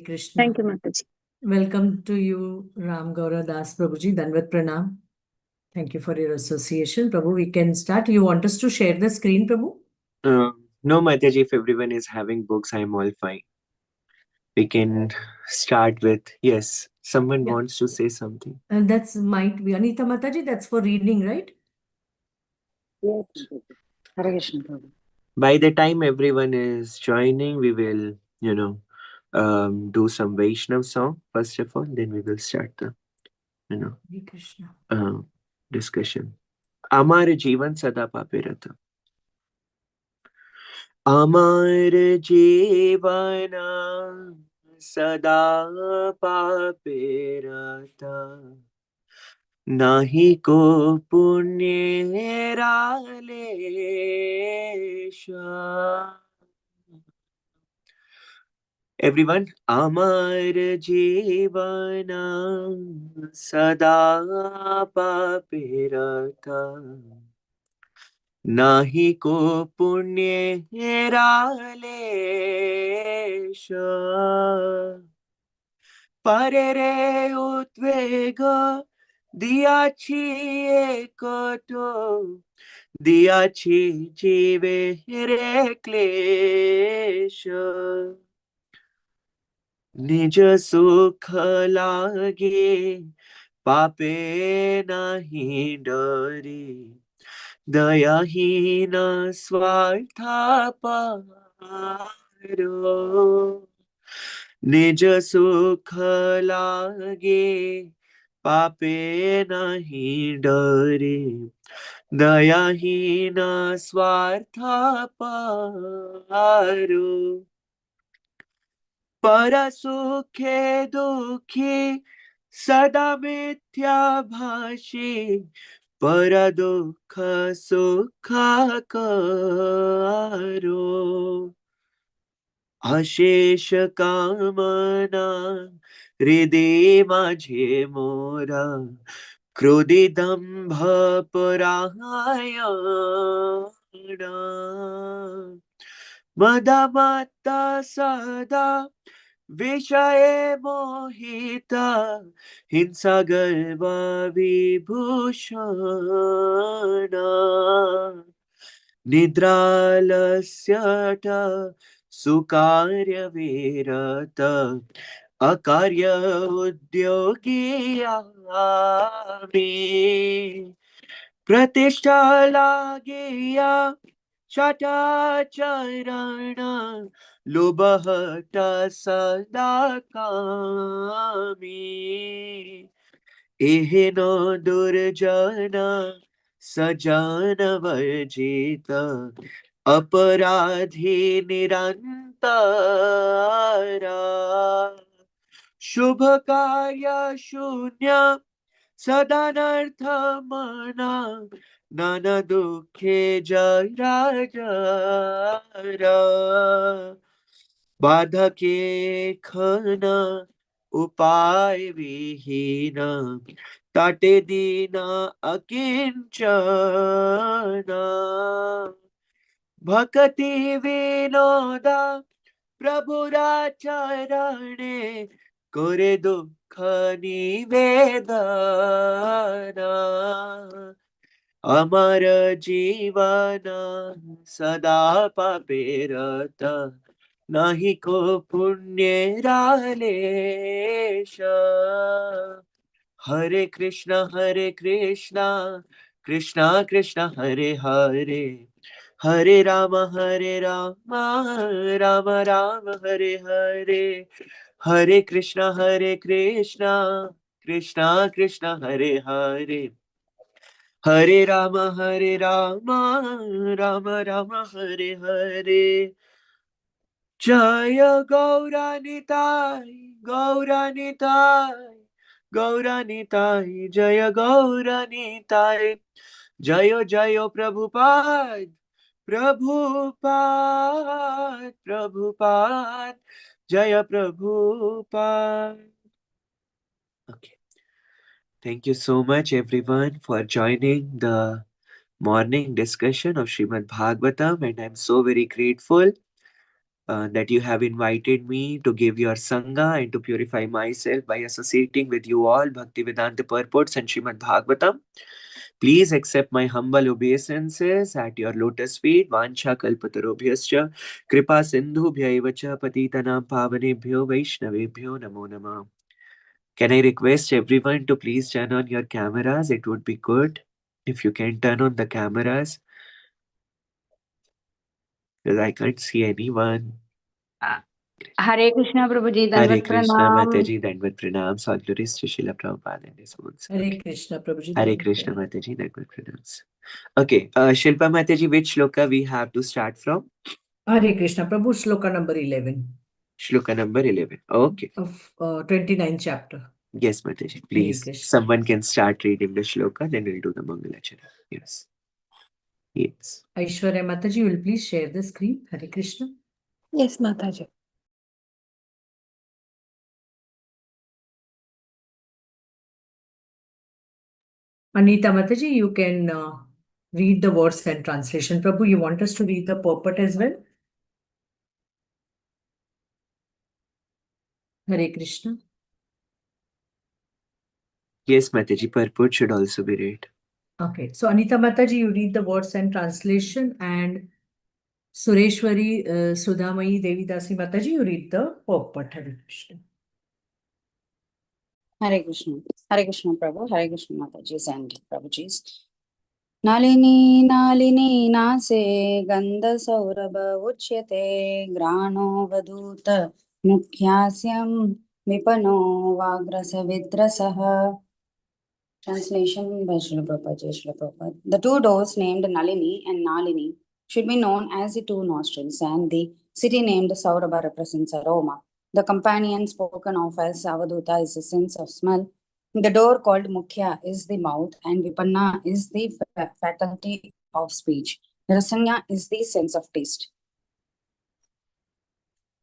Krishna. Thank you, Mataji. Welcome to you, Ram Gaura Das Prabhuji. Danvat Pranam. Thank you for your association. Prabhu, we can start. You want us to share the screen, Prabhu? No, Mataji, if everyone is having books, I'm all fine. We can start with, yes, someone Yeah. wants to say something. And that's might be Anita Mataji, that's for reading, right? Yes, Mataji. Hare Krishna, Prabhu. By the time everyone is joining, we will, do some Vaishnav song, first of all, then we will start the, Hare Krishna. discussion. Amar Jivan Sada Papirata. Amar Jivana Sada Papirata. नाही को पुण्य रालेशा. Everyone, Amar Jivana Sada Papirata. Nahi ko punya ralesha. Pare re utvega diyachi ekoto. Diyachi jive re klesha. निज सुख लागे पापे नहीं डरे. दयाहीन स्वार्था पारो. निज सुख लागे पापे नहीं डरे. दयाहीन स्वार्था पारो. पर सुखे दुखी सदा मिथ्या भाषी. पर दुख सुख करो. अशेष कामना हृदय माझे मोरा. क्रोधी दंभ परायणा. मदमत्ता सदा विषय मोहिता. हिंसा गर्व विभूषणा. निद्रालस्यट सुकार्य विरत. अकार्य उद्योगी आमी. प्रतिष्ठा लागिया शटाचरण. लोभहट सदा कामी. एहेन दुर्जन सजन वर्जित. अपराधी निरंतरा. शुभ कार्य शून्य सदानर्थ मना. नाना दुखे जरा जरा. बाधके खना उपाय विहीन. ताटे दीना अकिंचना. भक्ति विनोदा प्रभुरा चरणे. करे दुख निवेदना. अमर जीवन सदा पापेरत. नाही को पुण्य रालेश. हरे कृष्णा कृष्णा कृष्णा हरे हरे. हरे राम राम राम हरे हरे. हरे कृष्णा कृष्णा कृष्णा हरे हरे. हरे राम राम हरे हरे. जय गौरानिताय गौरानिताय गौरानिताय. जय गौरानिताय. जय जय प्रभुपाद प्रभुपाद प्रभुपाद. जय Prabhupada. Okay. Thank you so much everyone for joining the morning discussion of Srimad Bhagavatam, and I'm so very grateful that you have invited me to give your Sangha and to purify myself by associating with you all Bhaktivedanta purports and Srimad Bhagavatam. Please accept my humble obeisances at your lotus feet. Vancha kalpatarobhyascha kripa sindhubhyaivacha patitanam pavanebhyo vaishnavebhyo namo namah. Can I request everyone to please turn on your cameras? It would be good if you can turn on the cameras, because I can't see anyone. Hare Krishna Prabhuji, Hare Danvat Krishna Pranam. Mataji, Danvat Pranams. All glories to Srila Prabhupada and his ones. Hare Krishna Prabhuji. Hare Danvat Krishna Pranam. Mataji, Danvat Pranams. Okay, Shilpa Mataji, which shloka we have to start from? Hare Krishna Prabhu, shloka number 11 Shloka number 11. Okay. of 29th chapter. Yes, Mataji, Hare please. Krishna. Someone can start reading the shloka, then we'll do the Mangalachara. Yes. Yes. Aishwarya Mataji, will please share the screen. Hare Krishna. Yes, Mataji. Anita Mataji, you can read the words and translation. Prabhu, you want us to read the purport as well? Hare Krishna. Yes, Mataji, purport should also be read. Okay, so Anita Mataji, you read the words and translation, and Sureshwari Sudhamayi Devidasi Mataji, you read the purport. Hare Krishna. Hare Krishna. Hare Krishna Prabhu, Hare Krishna Mataji's and Prabhuji's. Nalini Nalini Nase Gandha Saurabha Uchyate Grano Vaduta Mukhyasya Vipano Vagrasa Vidrasaha. Translation by Srila Prabhupada, Jai Srila Prabhupada. The two doors named Nalini and Nalini should be known as the two nostrils, and the city named Saurabha represents aroma. The companion spoken of as Avaduta is the sense of smell. The door called Mukhya is the mouth, and Vipanna is the faculty of speech. Rasanya is the sense of taste.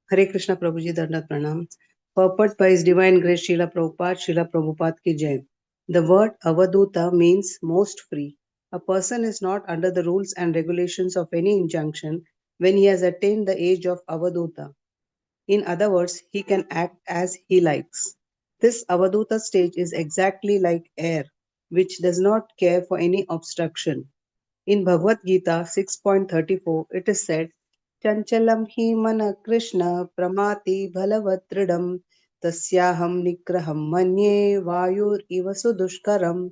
Hare Krishna Prabhuji Dandat Pranam. Purport by His Divine Grace Srila Prabhupada ki Jai. The word Avaduta means most free. A person is not under the rules and regulations of any injunction when he has attained the age of Avaduta. In other words, he can act as he likes. This Avaduta stage is exactly like air, which does not care for any obstruction. In Bhagavad Gita 6.34, it is said, Chanchalam hi mana Krishna pramati bhalavatridam tasyaham nikraham manye vayur iva sudushkaram.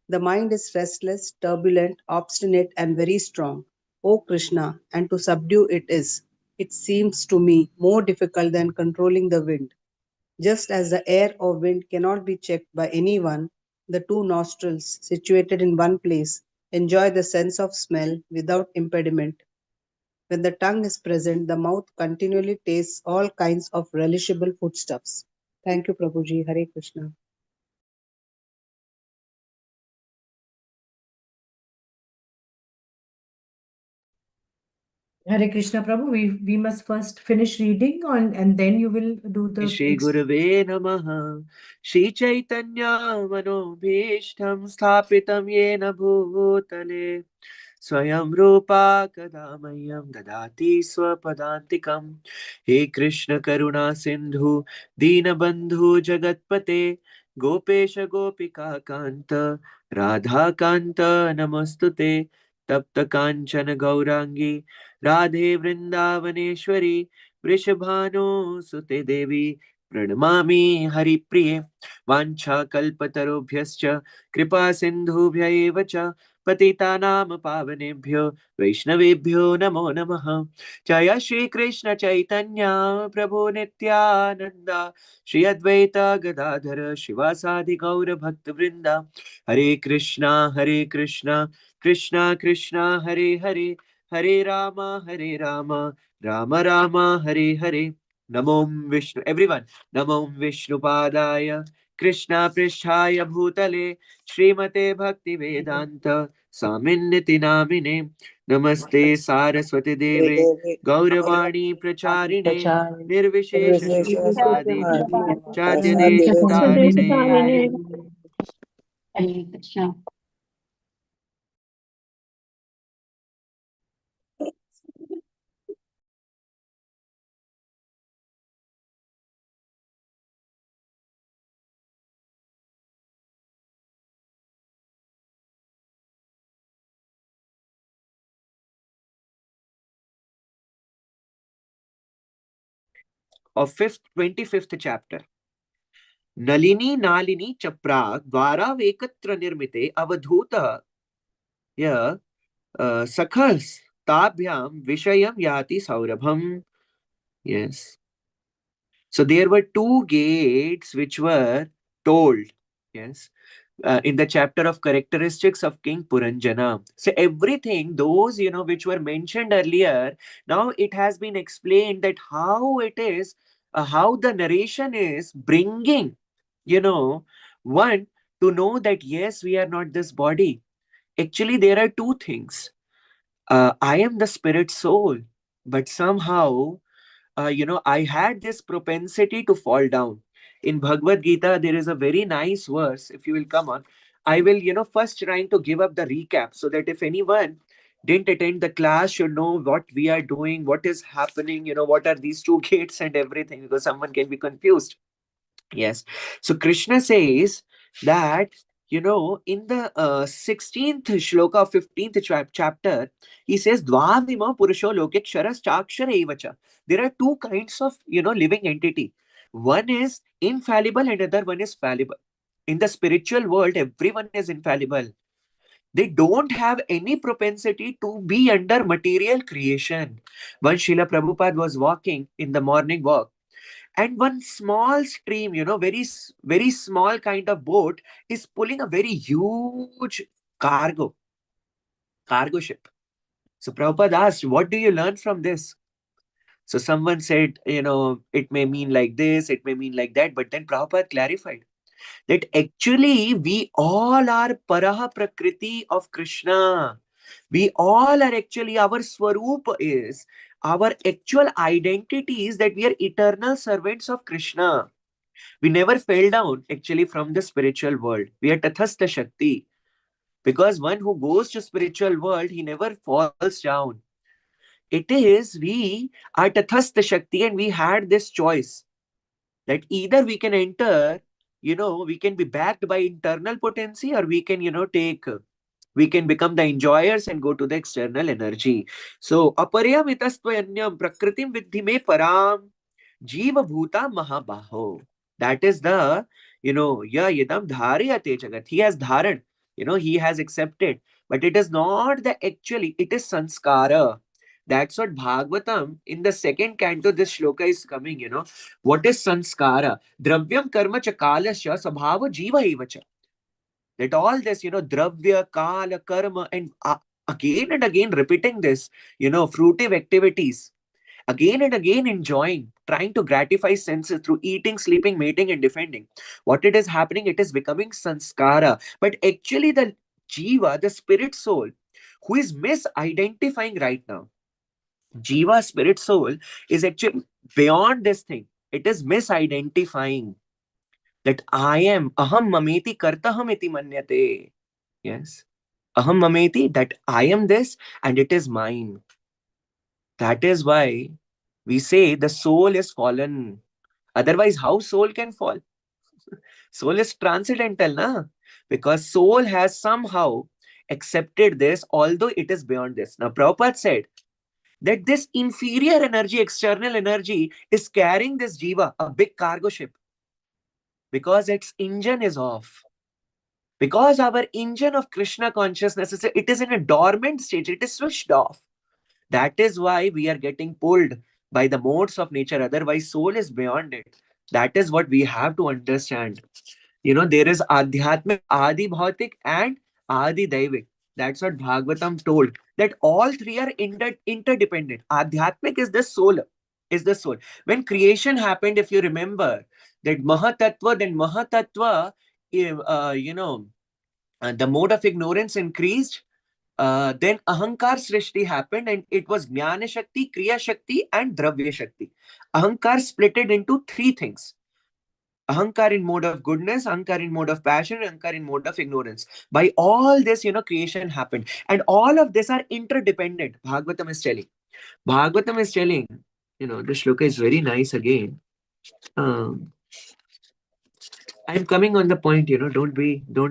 The mind is restless, turbulent, obstinate, and very strong. O Krishna, and to subdue it is, it seems to me, more difficult than controlling the wind. Just as the air or wind cannot be checked by anyone, the two nostrils, situated in one place, enjoy the sense of smell without impediment. When the tongue is present, the mouth continually tastes all kinds of relishable foodstuffs. Thank you, Prabhuji. Hare Krishna. Hare Krishna Prabhu, we must first finish reading on, and then you will do the Shri Gurave Namaha Shri Chaitanya Manobhishtam Sthapitam Yena Bhutale Swayam Rupa Kadamayam Dadati Swapadantikam He Krishna Karuna Sindhu Dinabandhu Jagatpate Gopesha Gopika Kanta Radha Kanta Namastute Tapta Kanchana Gaurangi Radhe Vrindavaneshwari वृषभानो सुते देवी प्रणमामि हरिप्रिये वाञ्छाकल्पतरुभ्यश्च कृपा सिन्धुभ्यैव च पतितानां पावनेभ्यो वैष्णवेभ्यो नमो नमः जय श्री कृष्ण चैतन्य प्रभु नित्यानंद श्री अद्वैत गदाधर शिवासादि गौर भक्तवृंद हरे कृष्णा कृष्णा कृष्णा हरे हरे हरे राम राम राम हरे हरे नमो विष्णु एवरीवन नमो विष्णुपादाय कृष्णा पृष्ठाय भूतले श्रीमते भक्ति वेदांत स्वामिन्निति नामिने नमस्ते सारस्वती देवे गौरवाणी प्रचारिणे निर्विशेष शून्यवादिने चार्यदेशतारिणे Hare Krishna. of 25th chapter. Nalini Nalini Chapra Dwara Vekatra Nirmite Avadhuta Ya Sakhas Tabhyam Vishayam Yati Saurabham. Yes. So there were two gates which were told. Yes. In the chapter of characteristics of King Puranjana. So everything, those, which were mentioned earlier, now it has been explained that how it is, how the narration is bringing, one, to know that yes, we are not this body. Actually, there are two things. I am the spirit soul, but somehow I had this propensity to fall down. In Bhagavad Gita, there is a very nice verse. If you will come on, I will, first trying to give up the recap so that if anyone didn't attend the class should know what we are doing, what is happening, what are these two gates and everything, because someone can be confused. Yes. So Krishna says that, in the 16th shloka of 15th chapter, he says, Dvavima Purusho Lokeksharas Chakshara Evacha. There are two kinds of, living entity. One is infallible and other one is fallible. In the spiritual world, everyone is infallible. They don't have any propensity to be under material creation. Once Srila Prabhupada was walking in the morning walk, and one small stream, very small kind of boat is pulling a very huge cargo ship. So Prabhupada asked, what do you learn from this? So someone said, it may mean like this, it may mean like that, but then Prabhupada clarified that actually we all are paraha prakriti of Krishna. We all are actually, our swarup is, our actual identity is that we are eternal servants of Krishna. We never fell down actually from the spiritual world. We are tathastha shakti. Because one who goes to spiritual world, he never falls down. It is we are tathastha shakti and we had this choice that either we can enter, we can be backed by internal potency, or we can, we can become the enjoyers and go to the external energy. So, aparyamitastvayanyam prakritim vidhi me param jiva bhuta mahabaho. That is the, ya yadam dhariyate jagat. He has dharan, he has accepted. But it is not the actually, it is sanskara. That's what Bhagavatam in the second canto, this shloka is coming, What is sanskara? Dravyam karma cha kalasya sabhava jiva evacha. That all this, dravya, kala, karma, and again and again repeating this, fruitive activities, again and again enjoying, trying to gratify senses through eating, sleeping, mating, and defending. What it is happening, it is becoming sanskara. But actually, the jiva, the spirit soul, who is misidentifying right now, jiva, spirit soul, is actually beyond this thing. It is misidentifying that I am aham mameti kartaham iti manyate. Yes. Aham mameti, that I am this and it is mine. That is why we say the soul is fallen. Otherwise, how soul can fall? Soul is transcendental, na? Because soul has somehow accepted this, although it is beyond this. Now, Prabhupada said that this inferior energy, external energy, is carrying this jiva, a big cargo ship, because its engine is off. Because our engine of Krishna consciousness is, it is in a dormant stage, it is switched off. That is why we are getting pulled by the modes of nature. Otherwise, soul is beyond it. That is what we have to understand. There is Adhyatmik, Adi Bhautik, and Adi Daivik. That's what Bhagavatam told. That all three are interdependent. Adhyatmik is the soul. Is the soul. When creation happened, if you remember, that Mahatattva, then Mahatattva, the mode of ignorance increased. Then Ahankar Srishti happened, and it was Jnana Shakti, Kriya Shakti, and Dravya Shakti. Ahankar split it into three things. Ahankar in mode of goodness, Ahankar in mode of passion, Ahankar in mode of ignorance. By all this, creation happened. And all of this are interdependent. Bhagavatam is telling. Bhagavatam is telling, this shloka is very nice again. I'm coming on the point, don't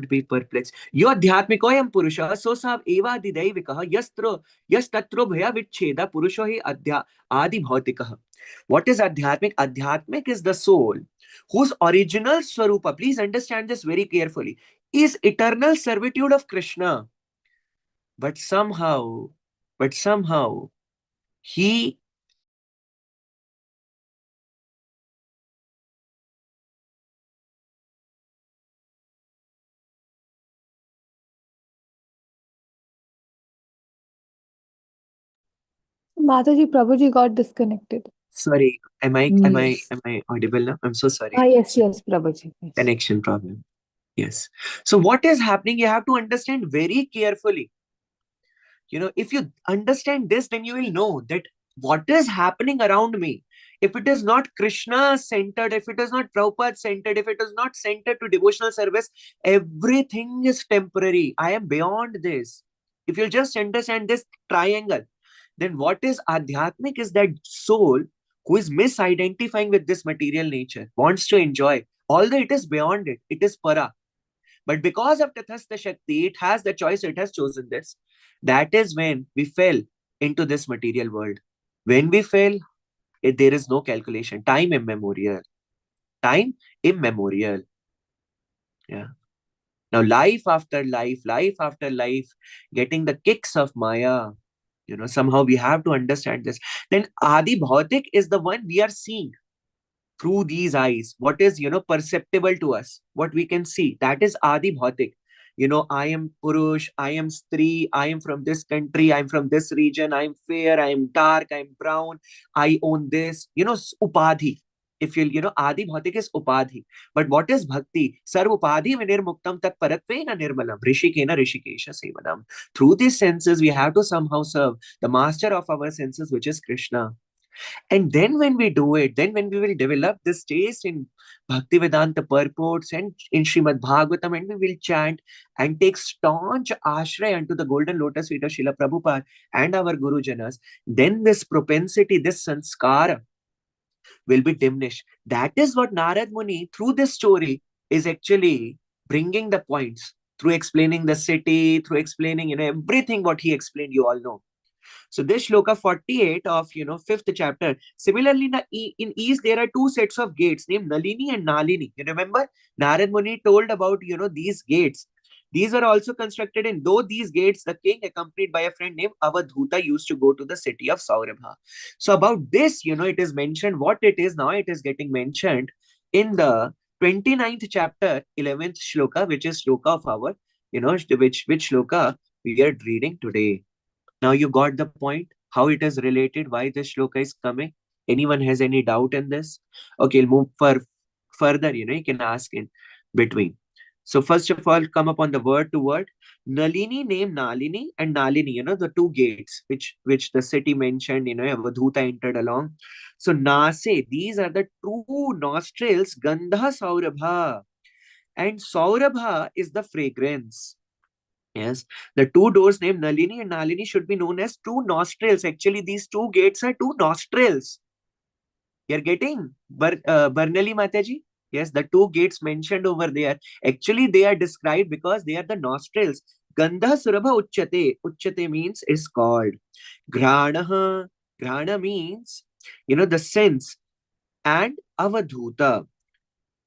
be perplexed. Yo adhyatmikoyam purusha so sav eva adidaivikaha yastatro bhaya vichcheda purusho hi adi bhautikah. What is adhyatmic? Adhyatmic is the soul whose original swarupa, please understand this very carefully, is eternal servitude of Krishna. But somehow, he Mataji, Prabhuji got disconnected. sorry, am I Yes. audible now? I'm so sorry. Yes, Prabhuji. Yes. Connection problem. Yes. So what is happening? You have to understand very carefully. If you understand this, then you will know that what is happening around me. If it is not Krishna centered, if it is not Prabhupada centered, if it is not centered to devotional service, everything is temporary. I am beyond this. If you just understand this triangle, then what is Adhyatmic is that soul who is misidentifying with this material nature, wants to enjoy, although it is beyond it, it is para. But because of Tathastha Shakti, it has the choice, it has chosen this. That is when we fell into this material world. When we fell, there is no calculation. Time immemorial. Time immemorial. Yeah. Now, life after life, getting the kicks of Maya. Somehow we have to understand this. Then Adi Bhautik is the one we are seeing through these eyes. What is, perceptible to us, what we can see, that is Adi Bhautik. I am Purush, I am Stri, I am from this country, I'm from this region, I'm fair, I'm dark, I'm brown, I own this, Upadhi. If Adi Bhautik is Upadhi. But what is Bhakti? Sarv Upadhi Vinirmuktam Tat Paratvena Nirmalam Rishikena Rishikesha Sevanam. Through these senses, we have to somehow serve the master of our senses, which is Krishna. And then when we do it, then when we will develop this taste in Bhaktivedanta purports and in Srimad Bhagavatam, and we will chant and take staunch ashray unto the golden lotus feet of Srila Prabhupada and our Guru Janas, then this propensity, this sanskara will be diminished. That is what Narad Muni, through this story, is actually bringing the points, through explaining the city, through explaining, everything what he explained, you all know. So this shloka 48 of fifth chapter. Similarly, in East there are two sets of gates named Nalini and Nalini. You remember Narad Muni told about these gates. These are also constructed in though these gates, the king accompanied by a friend named Avadhuta used to go to the city of Saurabha. So about this, it is mentioned what it is now. It is getting mentioned in the 29th chapter, 11th shloka, which is shloka of our, which shloka we are reading today. Now you got the point, how it is related, why this shloka is coming. Anyone has any doubt in this? Okay, we'll move further, you can ask in between. So first of all, come upon the word to word. Nalini named Nalini and Nalini, the two gates which the city mentioned, Avadhuta entered along. So Nase, these are the two nostrils, Gandha Saurabha. And Saurabha is the fragrance. Yes, the two doors named Nalini and Nalini should be known as two nostrils. Actually, these two gates are two nostrils. You're getting Barnali Mataji? Yes, the two gates mentioned over there. Actually, they are described because they are the nostrils. Gandha Surabha Uchyate. Uchyate means is called. Granaha. Grana means, the sense. And Avadhuta.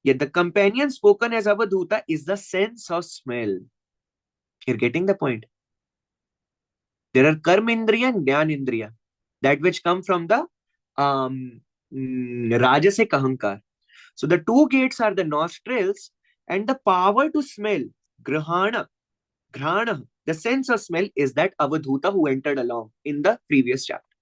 Yet the companion spoken as Avadhuta is the sense of smell. You're getting the point. There are karmindriya and jnanindriya, that which come from the rajasic ahankar. So the two gates are the nostrils and the power to smell, grahana, grahana. The sense of smell is that avadhuta who entered along in the previous chapter.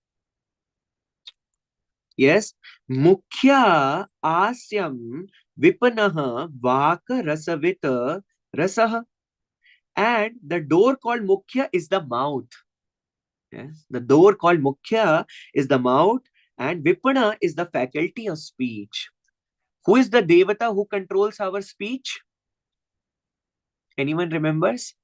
Yes, mukhya asyam vipanaha vaka rasavita rasaha. And the door called mukhya is the mouth. Yes, the door called Mukhya is the mouth and Vipana is the faculty of speech. Who is the Devata who controls our speech? Anyone remembers?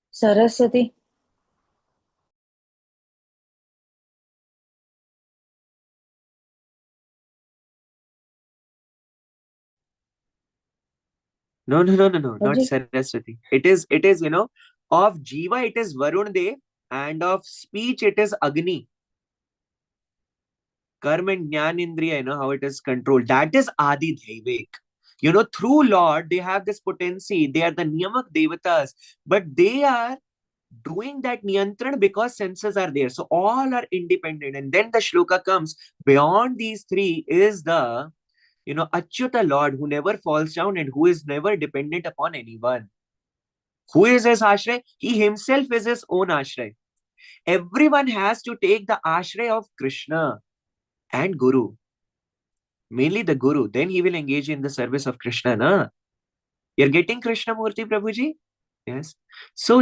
Saraswati. No, no, no, no, no, not Prabhuji, Saraswati. It is, of Jiva, it is Varun Dev, and of speech, it is Agni. Karma and Jnana Indriya, how it is controlled. That is Adi Devik. Through Lord, they have this potency. They are the Niyamak Devatas, but they are doing that Niyantran because senses are there. So all are independent. And then the shloka comes, beyond these three is the, Achyuta Lord who never falls down and who is never dependent upon anyone. Who is his ashray? He himself is his own ashray. Everyone has to take the ashray of Krishna and Guru. Mainly the Guru. Then he will engage in the service of Krishna. Na? You're getting Krishna Murti, Prabhuji? Yes. So,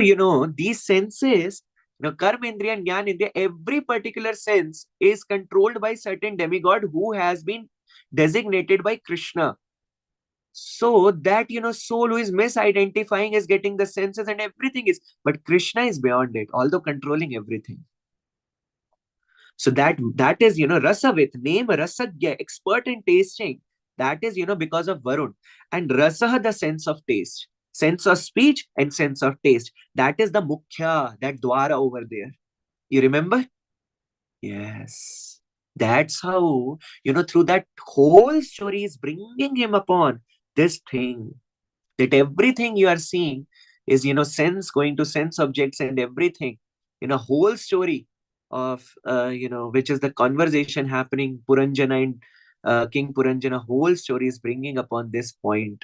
these senses, Karma Indriya and Jnana Indriya, every particular sense is controlled by certain demigod who has been designated by Krishna. So that, soul who is misidentifying is getting the senses and everything is, but Krishna is beyond it, although controlling everything. So that is, Rasavit, name Rasagya, expert in tasting. That is, because of Varun. And Rasaha, the sense of taste, sense of speech and sense of taste. That is the Mukhya, that Dwara over there. You remember? Yes. That's how, through that whole story is bringing him upon this thing, that everything you are seeing is, sense going to sense objects and everything. Whole story of, which is the conversation happening, Puranjana and King Puranjana, whole story is bringing upon this point.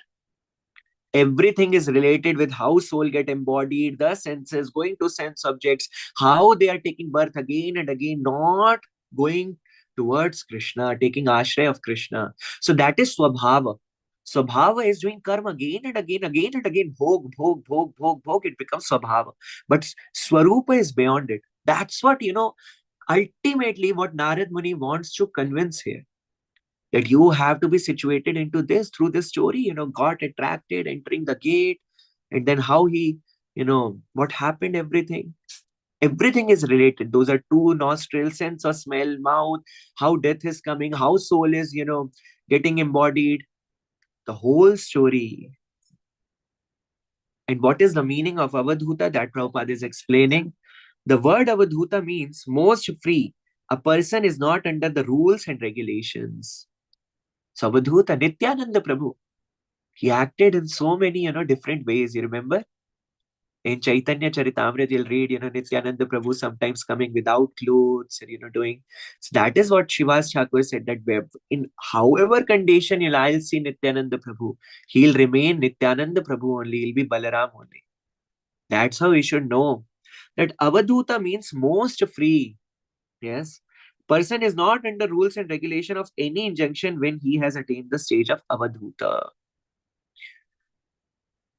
Everything is related with how soul get embodied, the senses going to sense objects, how they are taking birth again and again, not going towards Krishna, taking ashray of Krishna. So that is Swabhava. Swabhava is doing karma again and again, again and again, bhog, bhog, bhog, bhog, bhog, it becomes Swabhava. But Swarupa is beyond it. That's what, ultimately what Narad Muni wants to convince here, that you have to be situated into this through this story, got attracted, entering the gate, and then how he, what happened, everything is related. Those are two nostrils, sense of smell, mouth, how death is coming, how soul is, getting embodied, the whole story. And what is the meaning of Avadhuta? That Prabhupada is explaining. The word Avadhuta means most free. A person is not under the rules and regulations. So Avadhuta, Nityananda Prabhu, he acted in so many, different ways. You remember? In Chaitanya Charitamrita, you'll read, Nityananda Prabhu sometimes coming without clothes and, doing. So that is what Shivas Thakur said, that in however condition I'll see Nityananda Prabhu, he'll remain Nityananda Prabhu only, he'll be Balaram only. That's how we should know that Avadhuta means most free. Yes. Person is not under rules and regulation of any injunction when he has attained the stage of Avadhuta.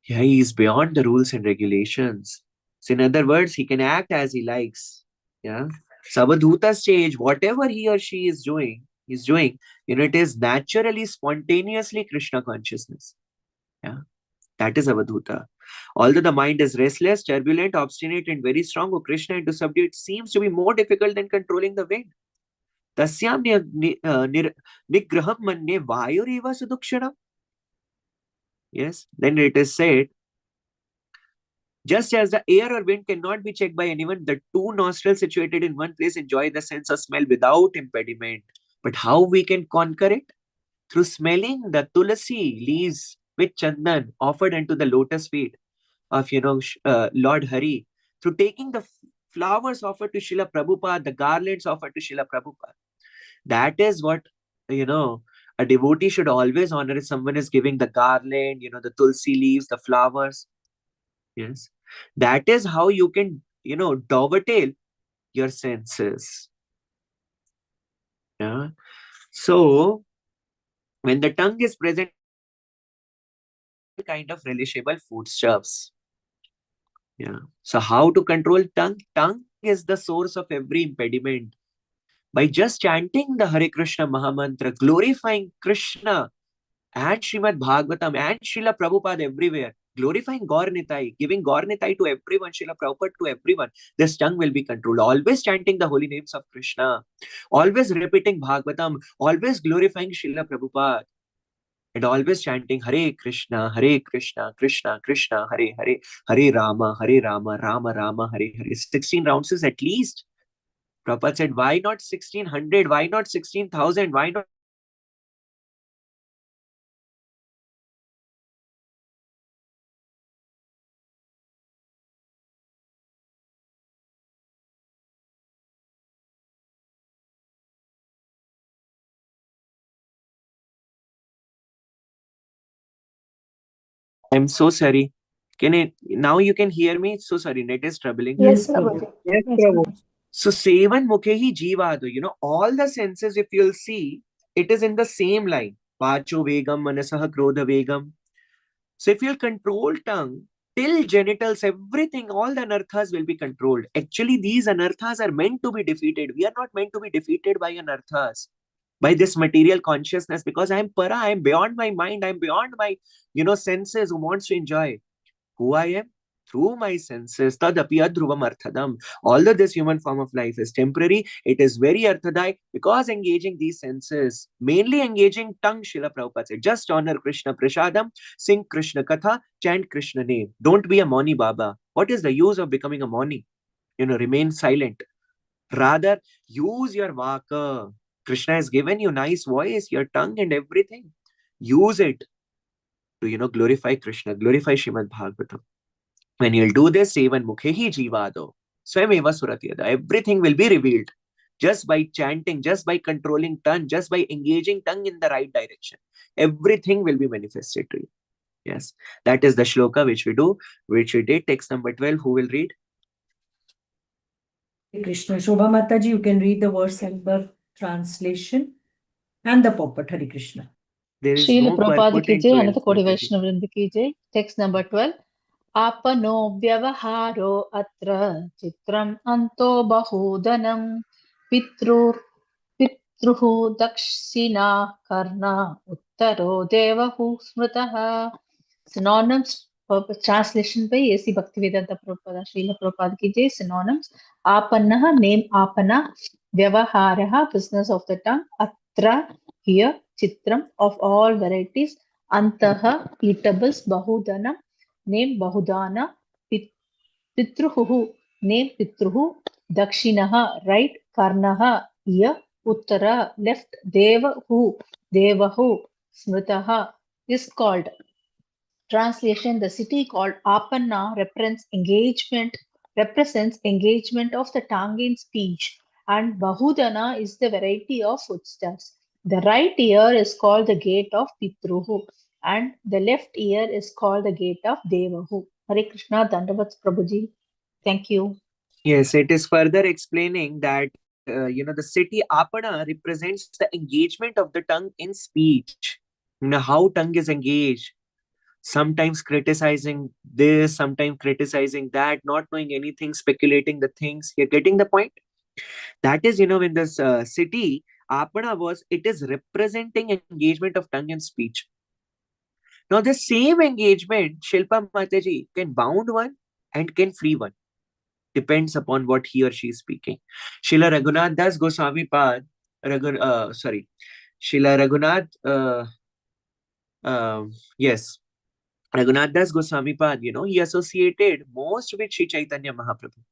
Yeah, he is beyond the rules and regulations. So in other words, he can act as he likes. Yeah. Savadhuta stage, whatever he or she is doing, it is naturally, spontaneously Krishna consciousness. Yeah. That is Avadhuta. Although the mind is restless, turbulent, obstinate, and very strong, for Krishna and to subdue it seems to be more difficult than controlling the wind. Tasyam nigraham manne vayureva sudukshanam. Yes. Then it is said, just as the air or wind cannot be checked by anyone, the two nostrils situated in one place enjoy the sense of smell without impediment. But how we can conquer it? Through smelling the tulasi leaves with chandan offered unto the lotus feet of, Lord Hari. Through taking the flowers offered to Srila Prabhupada, the garlands offered to Srila Prabhupada. That is what, a devotee should always honor. If someone is giving the garland, the tulsi leaves, the flowers. Yes. That is how you can, dovetail your senses. Yeah. So when the tongue is present, kind of relishable foodstuffs. Yeah. So how to control tongue? Tongue is the source of every impediment. By just chanting the Hare Krishna Mahamantra, glorifying Krishna and Srimad Bhagavatam and Srila Prabhupada everywhere, glorifying Gaur Nitai, giving Gaur Nitai to everyone, Srila Prabhupada to everyone, this tongue will be controlled. Always chanting the holy names of Krishna, always repeating Bhagavatam, always glorifying Srila Prabhupada. and always chanting Hare Krishna, Krishna Krishna, Hare Hare, Hare Rama, Rama Rama, Hare Hare. 16 rounds is at least. Prabhupada said, why not 1600? Why not 16,000? Why not? I'm so sorry. Now you can hear me? So sorry, net is troubling. Yes, Yes, Prabhu. Prabhuji. Yes, Yes, Prabhu. Prabhuji. So Sevan Mukhehi Jivado, all the senses, if you'll see, it is in the same line. Vacho Vegam, Manasaha Krodha Vegam. So if you'll control tongue, till genitals, everything, all the anarthas will be controlled. Actually, these anarthas are meant to be defeated. We are not meant to be defeated by anarthas, by this material consciousness, because I'm para, I'm beyond my mind, I'm beyond my, senses who wants to enjoy. Who I am? Through my senses. Tadapi adhruvam arthadam. Although this human form of life is temporary, it is very arthadai because engaging these senses, mainly engaging tongue, Srila Prabhupada said, just honor Krishna Prashadam, sing Krishna Katha, chant Krishna name. Don't be a Mani Baba. What is the use of becoming a Mani? Remain silent. Rather, use your vaka. Krishna has given you nice voice, your tongue and everything. Use it to, glorify Krishna, glorify Srimad Bhagavatam. When you'll do this, even mukhehi jivado, swayameva suratyada, everything will be revealed just by chanting, just by controlling tongue, just by engaging tongue in the right direction. Everything will be manifested to you. Yes, that is the shloka which we did. Text number 12, who will read? Krishna. Shobha Mataji, you can read the verse and the translation and the purport. Hare Krishna. There is Srila no Prabhupada purport ki in jai, 12, Ananta Koti Mataji. Vaishnava Vrinda ki jai. Text number 12. Apano vyavaharo atra chitram anto bahudanam pitrur pitruhu dakshina karna uttaro devahu smritaha. Synonyms, translation by A.C. Bhaktivedanta Prabhupada, Srila Prabhupada ki jai. Synonyms: Apannaha, name Apana; Vyavaharaha, business of the tongue; Atra, here; Chitram, of all varieties; Antaha, eatables; Bahudana, name Bahudana; Pitruhu, name Pitruhu; Dakshinaha, right; Karnaha, ear; Uttara, left; Devahu, Devahu; Smritaha, is called. Translation: the city called Apanna represents engagement of the tongue in speech, and Bahudana is the variety of footsteps. The right ear is called the gate of Pitruhu, and the left ear is called the gate of Devahu. Hare Krishna, Dandavats Prabhuji. Thank you. Yes, it is further explaining that, the city Apana represents the engagement of the tongue in speech. How tongue is engaged. Sometimes criticizing this, sometimes criticizing that, not knowing anything, speculating the things. You're getting the point? That is, when this city, Apana it is representing engagement of tongue and speech. Now, the same engagement, Shilpa Mataji, can bound one and can free one. Depends upon what he or she is speaking. Srila Raghunath Das Goswami Pad, Srila Raghunath, yes, Raghunath Das Goswami Pad, he associated most with Sri Chaitanya Mahaprabhu.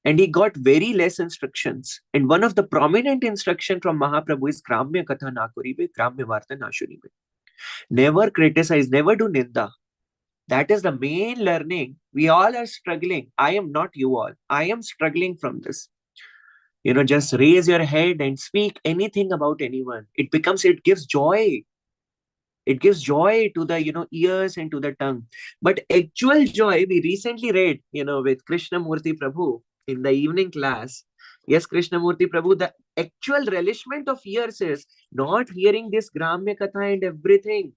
And he got very less instructions. And one of the prominent instruction from Mahaprabhu is Gramya Katha Nakuribe, Gramya Varta Nashunibe. Never criticize, never do ninda. That is the main learning. We all are struggling. I am not you all. I am struggling from this. Just raise your head and speak anything about anyone. It gives joy. It gives joy to the, ears and to the tongue. But actual joy, we recently read, with Krishnamurti Prabhu in the evening class. Yes, Krishnamurti Prabhu, the actual relishment of ears is not hearing this Gramya Katha and everything.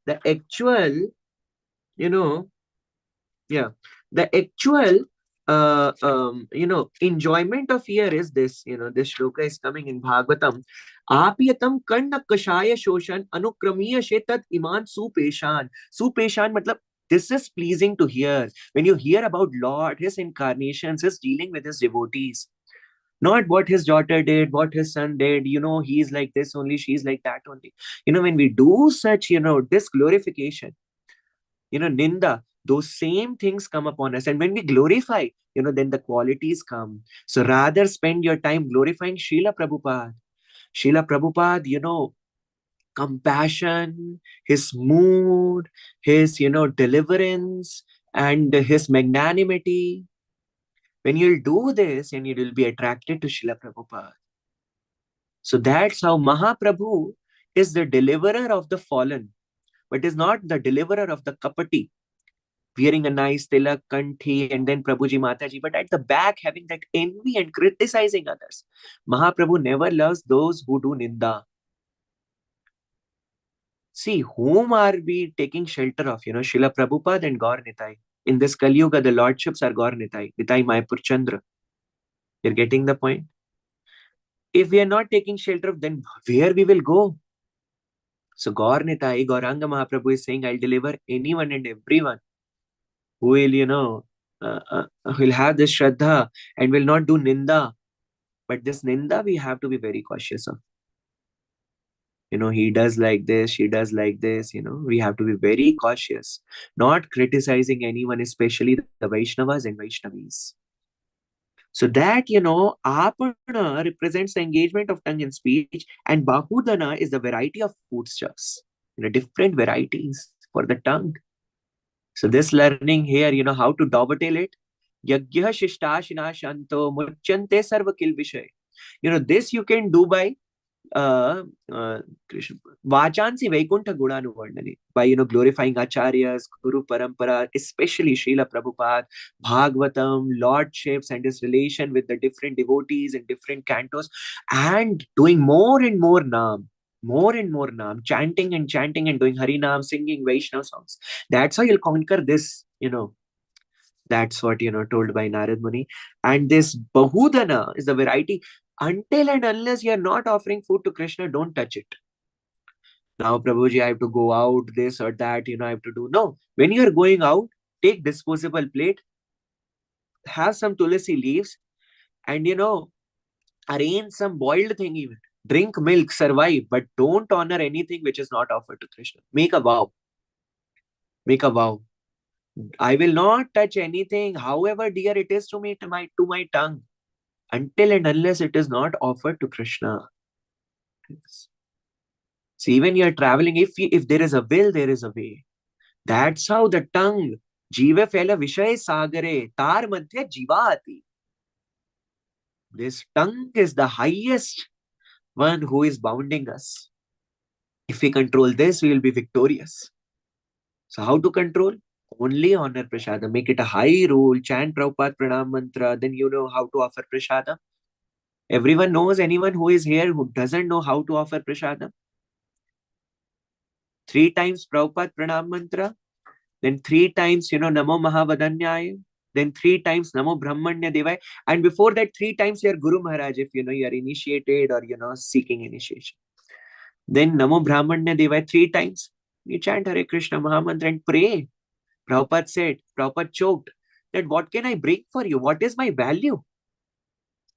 The actual, the actual enjoyment of ear is this. This shloka is coming in Bhagavatam. Apiyatam kanna kashaya shoshan anukramiya shetat iman supeshan. Supeshan matlab this is pleasing to hear. When you hear about Lord, his incarnations, his dealing with his devotees, Not what his daughter did, what his son did, he's like this only, she's like that only. When we do such, this glorification, ninda, those same things come upon us. And when we glorify, then the qualities come. So rather spend your time glorifying Srila Prabhupada. Srila Prabhupada, compassion, his mood, his, deliverance, and his magnanimity. When you'll do this, and you will be attracted to Srila Prabhupada. So that's how Mahaprabhu is the deliverer of the fallen, but is not the deliverer of the kapati, wearing a nice tilak, kanthi, and then Prabhuji Mataji, but at the back having that envy and criticizing others. Mahaprabhu never loves those who do ninda. See, whom are we taking shelter of? Srila Prabhupada and Gaur Nitai. In this Kali Yuga, the lordships are Gaur Nitai, Nitai Mayapur Chandra. You're getting the point? If we are not taking shelter of, then where we will go? So Gaur Nitai, Gauranga Mahaprabhu is saying, I'll deliver anyone and everyone who will, will have this Shraddha and will not do Ninda. But this Ninda, we have to be very cautious of. He does like this, she does like this, we have to be very cautious, not criticizing anyone, especially the Vaishnavas and Vaishnavis. So that, Apana represents the engagement of tongue and speech, and Bahudana is the variety of foodstuffs, different varieties for the tongue. So this learning here, how to dovetail it. Yagya Shishtashina Shanto Muchante Sarvakil Vishay. This you can do by Vachansi Vaikuntha Gudanu Varnani, by glorifying Acharyas, Guru Parampara, especially Srila Prabhupada, Bhagavatam, lordships, and his relation with the different devotees and different cantos, and doing more and more Nam. More and more Nam, chanting and doing Harinam, singing Vaishnava songs. That's how you'll conquer this, That's what, told by Narad Muni. And this Bahudana is the variety. Until and unless you are not offering food to Krishna, don't touch it. Now, Prabhuji, I have to go out, this or that, I have to do. No, when you are going out, take disposable plate, have some tulsi leaves, and, arrange some boiled thing even. Drink milk, survive, but don't honor anything which is not offered to Krishna. Make a vow. Make a vow. I will not touch anything, however dear it is to me, to my tongue, until and unless it is not offered to Krishna. So even you are traveling, if there is a will, there is a way. That's how the tongue, Jiva fela vishay sagare, tar madhya jivati. This tongue is the highest one who is bounding us. If we control this, we will be victorious. So how to control? Only honor prasada. Make it a high rule. Chant Prabhupada Pranam Mantra. Then you know how to offer prasada. Everyone knows, anyone who is here who doesn't know how to offer prasada? 3 times Prabhupada Pranam Mantra. Then 3 times, Namo Mahavadanyaya. Then 3 times Namo Brahmanya Devaya. And before that, 3 times your Guru Maharaj, if you are initiated or seeking initiation. Then Namo Brahmanya Devaya 3 times. You chant Hare Krishna Mahamantra and pray. Prabhupada said, Prabhupada choked, that what can I bring for you? What is my value?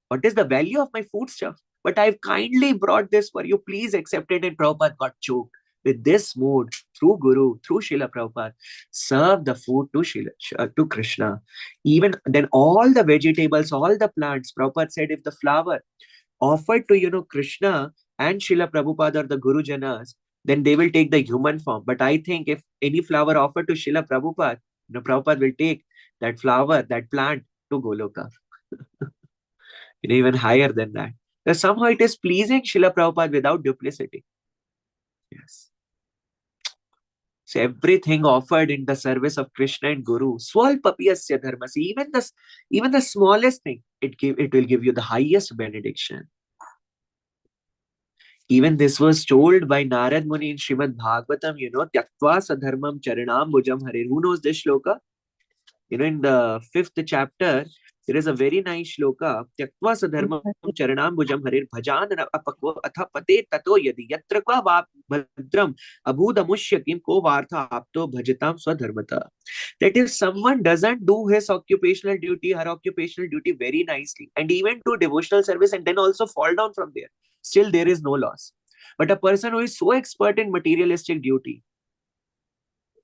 What is the value of my foodstuff? But I've kindly brought this for you. Please accept it. And Prabhupada got choked. With this mood, through Guru, through Srila Prabhupada, serve the food to Krishna. Even then, all the vegetables, all the plants, Prabhupada said, if the flower offered to, Krishna and Srila Prabhupada or the Guru Janas, then they will take the human form. But I think if any flower offered to Srila Prabhupada, Prabhupada will take that flower, that plant to Goloka. Even higher than that. So somehow it is pleasing Srila Prabhupada without duplicity. Yes. So everything offered in the service of Krishna and Guru, swalpapiyasya dharmas, even the smallest thing, it will give you the highest benediction. Even this was told by Narad Muni in Srimad Bhagavatam, Tyaktva sadharmam charanam bhujam harir. Who knows this shloka? In the 5th chapter, There is a very nice shloka. Tyaktva sadharmam charanambujam harir bhajan apakva atha pate tato yadi yatra kva vap bhadram abhudamushya kim ko vartha apto bhajatam swadharmata. That if someone doesn't do his occupational duty, her occupational duty very nicely, and even do devotional service and then also fall down from there, still there is no loss. But a person who is so expert in materialistic duty,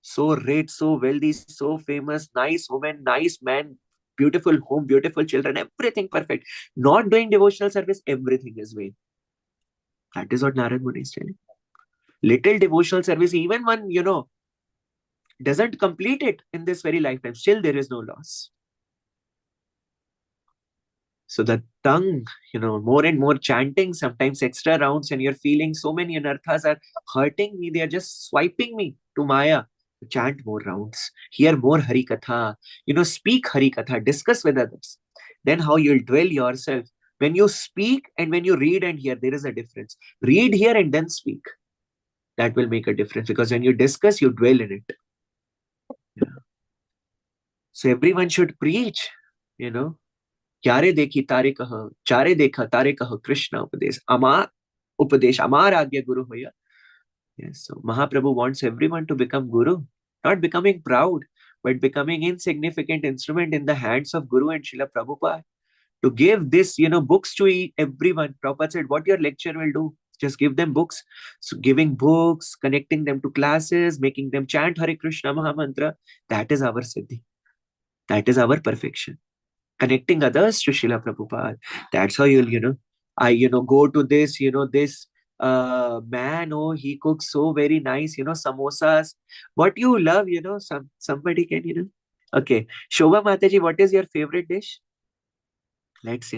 so rich, so wealthy, so famous, nice woman, nice man, beautiful home, beautiful children, everything perfect, not doing devotional service, everything is vain. That is what Narad Muni is telling. Little devotional service, even one, doesn't complete it in this very lifetime, still there is no loss. So the tongue, more and more chanting, sometimes extra rounds, and you're feeling so many anarthas are hurting me. They are just swiping me to Maya. Chant more rounds, hear more Hari Katha, speak Hari Katha, discuss with others. Then how you'll dwell yourself. When you speak and when you read and hear, there is a difference. Read, hear, and then speak. That will make a difference, because when you discuss, you dwell in it. Yeah. So everyone should preach, Kyare dekhi tare kaha, chare dekha tare kaha, Krishna upadesh, amar agya guru hoya. Yes, so Mahaprabhu wants everyone to become guru, not becoming proud, but becoming insignificant instrument in the hands of Guru and Srila Prabhupada. To give this, books to everyone. Prabhupada said, what your lecture will do? Just give them books. So giving books, connecting them to classes, making them chant Hare Krishna Mahamantra, that is our siddhi. That is our perfection. Connecting others to Srila Prabhupada. That's how you'll, go to this, this man, he cooks so very nice, samosas. What you love, somebody can, Okay. Shobha Mataji, what is your favorite dish? Let's,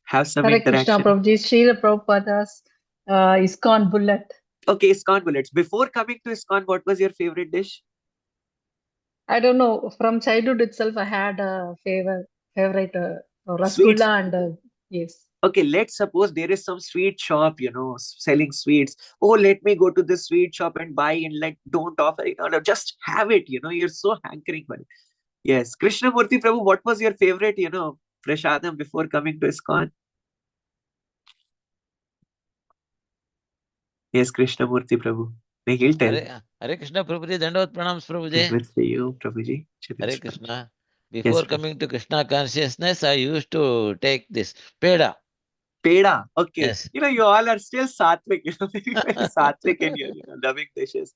have some Hare Krishna interaction. Prabhuji, Srila Prabhupada's ISKCON bullet. Okay, ISKCON bullets. Before coming to ISKCON, what was your favorite dish? I don't know. From childhood itself, I had a favorite Sweets. rasgulla and yes. Okay, let's suppose there is some sweet shop, selling sweets. Oh, let me go to this sweet shop and buy, and don't offer it. No, just have it, you're so hankering for it. Yes, Krishnamurti Prabhu, what was your favorite, prasadam before coming to ISKCON? Yes, Krishnamurti Prabhu. He'll tell. Hare Krishna Prabhuji, Dandavat Pranams Prabhuji. Good for you, Prabhuji. Hare Krishna. Before coming to Krishna consciousness, I used to take this peda. Peda, okay. Yes. You all are still sattvic, sattvic in your, loving dishes.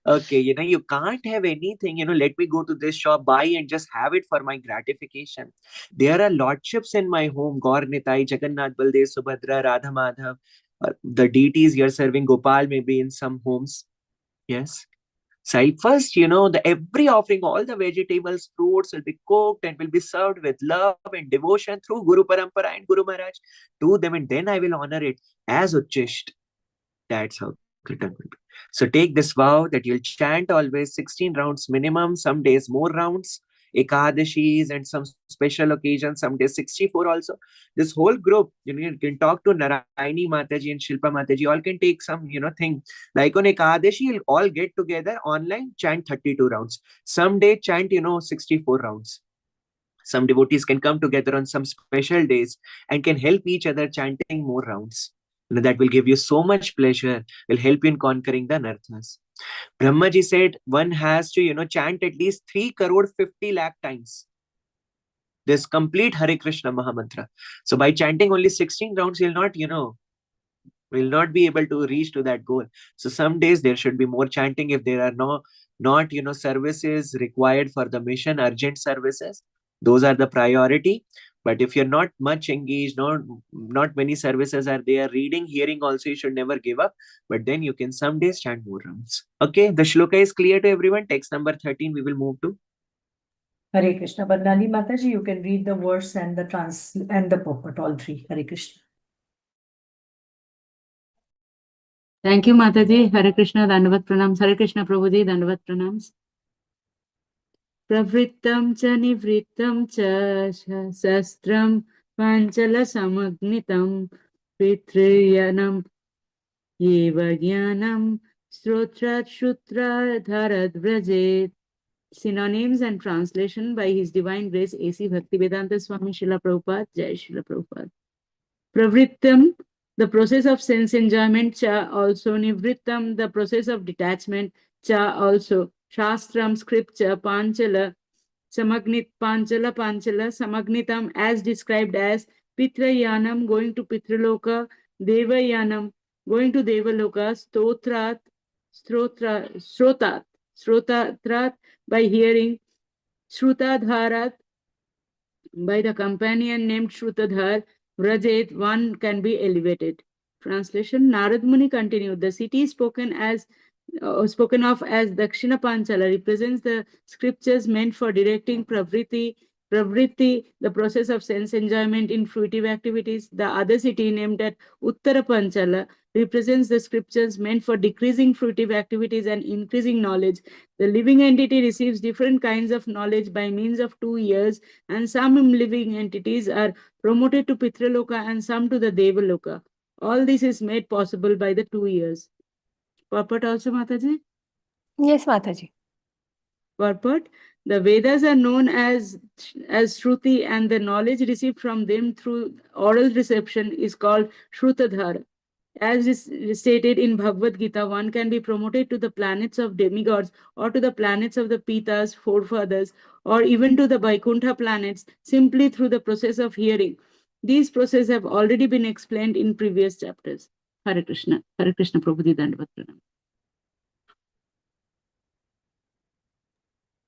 Okay, you can't have anything, let me go to this shop, buy and just have it for my gratification. There are lordships in my home, Gaur Nitai, Jagannath, Baldev, Subhadra, Radha Madhav. The deities you're serving, Gopal maybe in some homes. Yes. So first, every offering, all the vegetables, fruits will be cooked and will be served with love and devotion through Guru Parampara and Guru Maharaj to them, and then I will honor it as Uchisht. That's how Kirtan will be. So take this vow that you'll chant always 16 rounds minimum, some days more rounds, Ekadashis and some special occasions, some days 64 also. This whole group, you can talk to Narayani Mataji and Shilpa Mataji, all can take some, thing. Like on Ekadashi, you'll all get together online, chant 32 rounds. Some day chant, 64 rounds. Some devotees can come together on some special days and can help each other chanting more rounds. That will give you so much pleasure, will help you in conquering the anarthas. Brahmaji said one has to, chant at least 3 crore 50 lakh times this complete Hare Krishna Mahamantra. So by chanting only 16 rounds, you'll not, will not be able to reach to that goal. So some days there should be more chanting if there are not, services required for the mission, urgent services. Those are the priority. But if you're not much engaged, not many services are there, reading, hearing also, you should never give up. But then you can some days chant more rounds. Okay, the shloka is clear to everyone. Text number 13, we will move to. Hare Krishna. Bandali Mataji, you can read the verse and the purport, all three. Hare Krishna. Thank you, Mataji. Hare Krishna, Dandavat Pranams. Hare Krishna, Prabhuji, Dandavat Pranams. Pravrittam cha nivrittam cha sastram panchala samagnitam pitriyanam eva jnanam strotrat shutra dharad vrajet synonyms and translation by His Divine Grace A.C. Bhaktivedanta Swami Srila Prabhupada. Jai Srila Prabhupada. Pravrittam, the process of sense enjoyment, cha also. Nivrittam, the process of detachment, cha also. Shastram, scripture, panchala, panchala, samagnitam, as described as Pitrayanam, going to Pitraloka, Devayanam, going to Devaloka, Srotatrat, by hearing, Shrutadharat, by the companion named Shrutadhar, Vrajet, one can be elevated. Translation: Narad Muni continued, the city spoken of as Dakshina Panchala represents the scriptures meant for directing pravritti, the process of sense enjoyment in fruitive activities. The other city named at Uttara Panchala represents the scriptures meant for decreasing fruitive activities and increasing knowledge. The living entity receives different kinds of knowledge by means of 2 years, and some living entities are promoted to Pitraloka and some to the Devaloka. All this is made possible by the 2 years. Purport also, Mataji? Yes, Mataji. Purport: the Vedas are known as Shruti, and the knowledge received from them through oral reception is called Shrutadhara. As is stated in Bhagavad Gita, one can be promoted to the planets of demigods or to the planets of the Pitas, forefathers, or even to the Vaikuntha planets simply through the process of hearing. These processes have already been explained in previous chapters. Hare Krishna. Hare Krishna, Prabhuji Dandavat Pranam.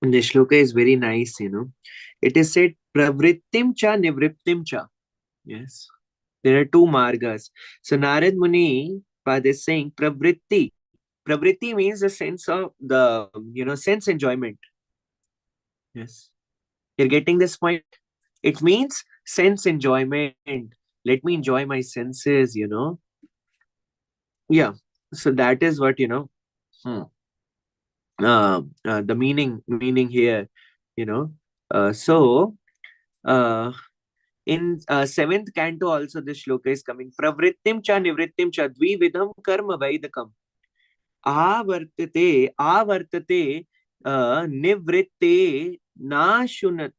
The shloka is very nice, It is said, pravrittim cha nivrittim cha. Yes. There are two margas. So Narad Muni Pad is saying pravritti. Pravritti means the sense of the, sense enjoyment. Yes. You're getting this point? It means sense enjoyment. Let me enjoy my senses, Yeah. So that is what, the meaning here, you know. So, in seventh canto also this shloka is coming. Pravrittim cha nivrittim cha dvividham karma vaidakam. Avartate nivritte nashnute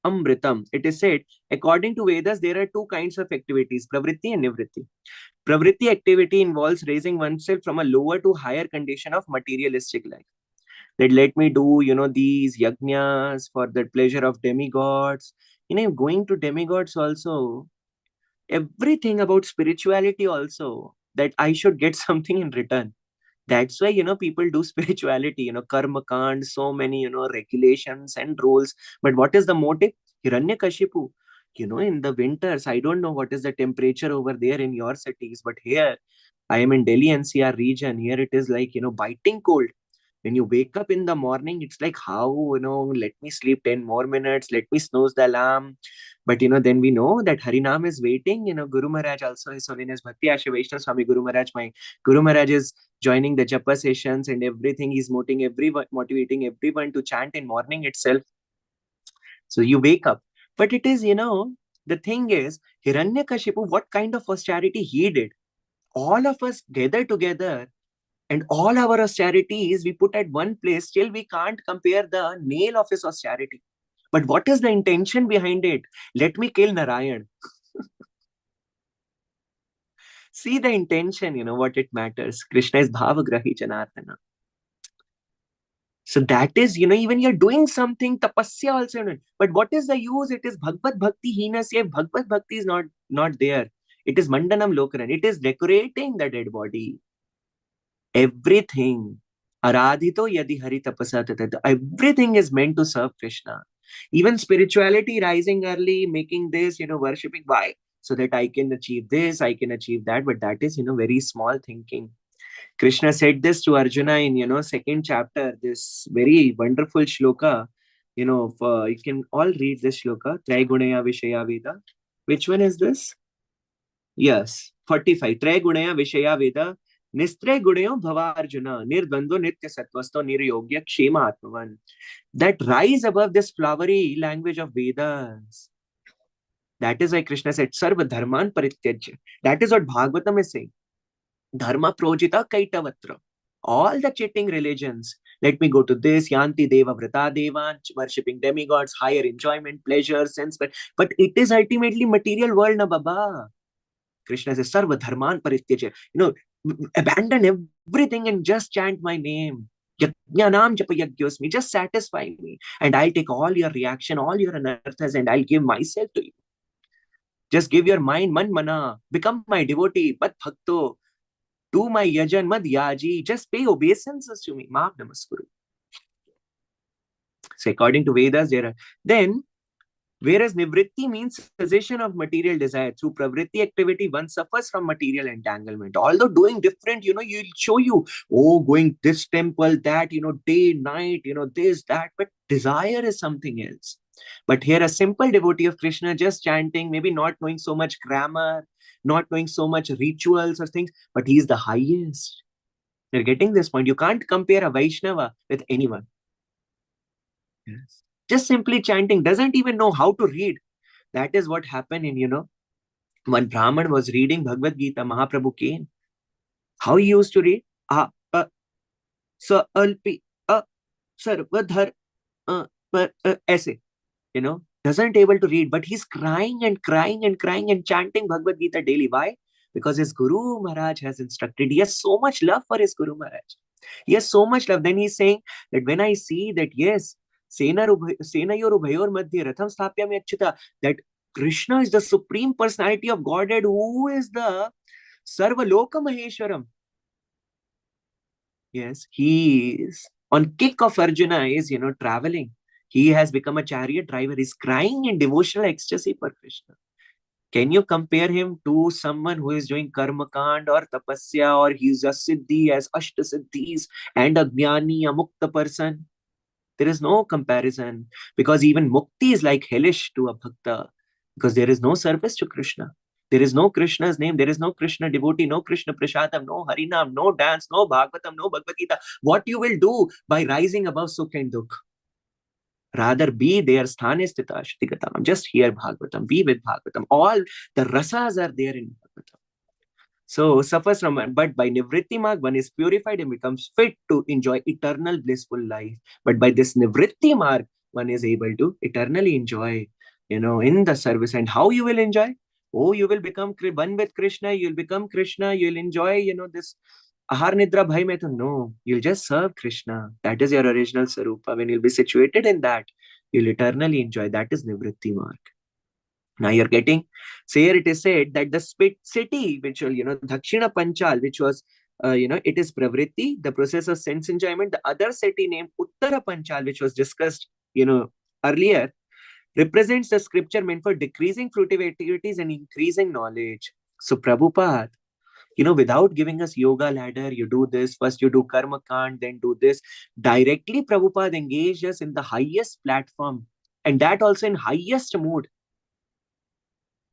amritam. It is said, according to Vedas, there are two kinds of activities, pravritti and nivritti. Pravritti activity involves raising oneself from a lower to higher condition of materialistic life. That let me do, these yajnas for the pleasure of demigods. Going to demigods also, everything about spirituality also, that I should get something in return. That's why, people do spirituality, karma kand, so many, regulations and rules. But what is the motive? Hiranyakashipu. In the winters, I don't know what is the temperature over there in your cities, but here, I am in Delhi NCR region. Here it is like, biting cold. When you wake up in the morning, it's like, how, let me sleep 10 more minutes, let me snooze the alarm. But, then we know that Harinam is waiting. Guru Maharaj also, His Holiness Bhakti Asha Vaishnava Swami Guru Maharaj, my Guru Maharaj is joining the japa sessions and everything. He's motivating everyone to chant in morning itself. So you wake up. But it is, the thing is, Hiranyakashipu, what kind of austerity he did? All of us gather together, and all our austerities we put at one place, still we can't compare the nail of his austerity. But what is the intention behind it? Let me kill Narayan. See the intention, what it matters. Krishna is Bhavagrahi Janardana. So that is, even you're doing something, tapasya also. But what is the use? It is Bhagavad Bhakti Hinasya. Bhagavad Bhakti is not there. It is Mandanam Lokaran. It is decorating the dead body. Everything. Aradhito yadi hari tapasa tatata. Everything is meant to serve Krishna. Even spirituality, rising early, making this, worshipping. Why? So that I can achieve this, I can achieve that. But that is, very small thinking. Krishna said this to Arjuna in, second chapter, this very wonderful shloka. You can all read this shloka. Traigunaya Vishaya Veda. Which one is this? Yes, 45. Traigunaya Vishaya Veda. Nistre Gunayo Bhavarjuna. Nirdvando Nitya Satvasto Niryogya Kshema Atmavan. That rise above this flowery language of Vedas. That is why Krishna said, Sarva Dharman Parityajya. That is what Bhagavatam is saying. Dharma Projita Kaitavatra. All the cheating religions. Let me go to this, Yanti Deva Vrata Devan, worshipping demigods, higher enjoyment, pleasure, sense, but it is ultimately material world, na Baba. Krishna says, Sarva Dharman Parityaja. Abandon everything and just chant my name. Yajnanam japa yagyosmi. Just satisfy me. And I'll take all your reaction, all your anarthas, and I'll give myself to you. Just give your mind, man mana. Become my devotee, but bhakto. Do my yajan, mad yaji. Just pay obeisances to me. Maaf namaskuru. So according to Vedas, then, whereas nivritti means cessation of material desire, through pravritti activity, one suffers from material entanglement. Although doing different, you'll show you, going this temple, that, day, night, this, that, but desire is something else. But here, a simple devotee of Krishna, just chanting, maybe not knowing so much grammar, not knowing so much rituals or things, but he is the highest. You're getting this point. You can't compare a Vaishnava with anyone. Yes. Just simply chanting, doesn't even know how to read. That is what happened in, when Brahman was reading Bhagavad Gita, Mahaprabhu came. How he used to read? Sa, alpi, sarvadhar, essay. Doesn't able to read, but he's crying and crying and crying and chanting Bhagavad Gita daily. Why? Because his Guru Maharaj has instructed. He has so much love for his Guru Maharaj. He has so much love. Then he's saying that when I see that, yes, Senayor Ubhayor Madhya Ratham Sthapyami Achyuta, that Krishna is the Supreme Personality of Godhead, who is the Sarva Loka Maheshwaram. Yes, he is on kick of Arjuna is, traveling. He has become a chariot driver. He's crying in devotional ecstasy for Krishna. Can you compare him to someone who is doing karma kand or tapasya, or he's a siddhi as ashta siddhis and a jnani, a mukta person? There is no comparison, because even mukti is like hellish to a bhakta, because there is no service to Krishna. There is no Krishna's name. There is no Krishna devotee, no Krishna prasadam, no harinam, no dance, no bhagavatam, no Bhagavad Gita. What you will do by rising above sukh and dukh? Rather be there, sthane stita shtigatam. Just hear Bhagavatam, be with Bhagavatam. All the rasas are there in Bhagavatam. So suffers from, but by nivritti marg, one is purified and becomes fit to enjoy eternal blissful life. But by this nivritti marg, one is able to eternally enjoy, in the service. And how you will enjoy? You will become one with Krishna, you'll become Krishna, you'll enjoy, this Ahar Nidra Bhai mein to no. You'll just serve Krishna. That is your original Sarupa. When you'll be situated in that, you'll eternally enjoy. That is Nivritti Marg. Now you're getting, so here it is said that the city, which will, Dakshina Panchal, which was, it is Pravritti, the process of sense enjoyment. The other city named Uttara Panchal, which was discussed, earlier, represents the scripture meant for decreasing fruitive activities and increasing knowledge. So Prabhupada, without giving us yoga ladder, you do this, first you do karma kand, then do this. Directly Prabhupada engaged us in the highest platform, and that also in highest mood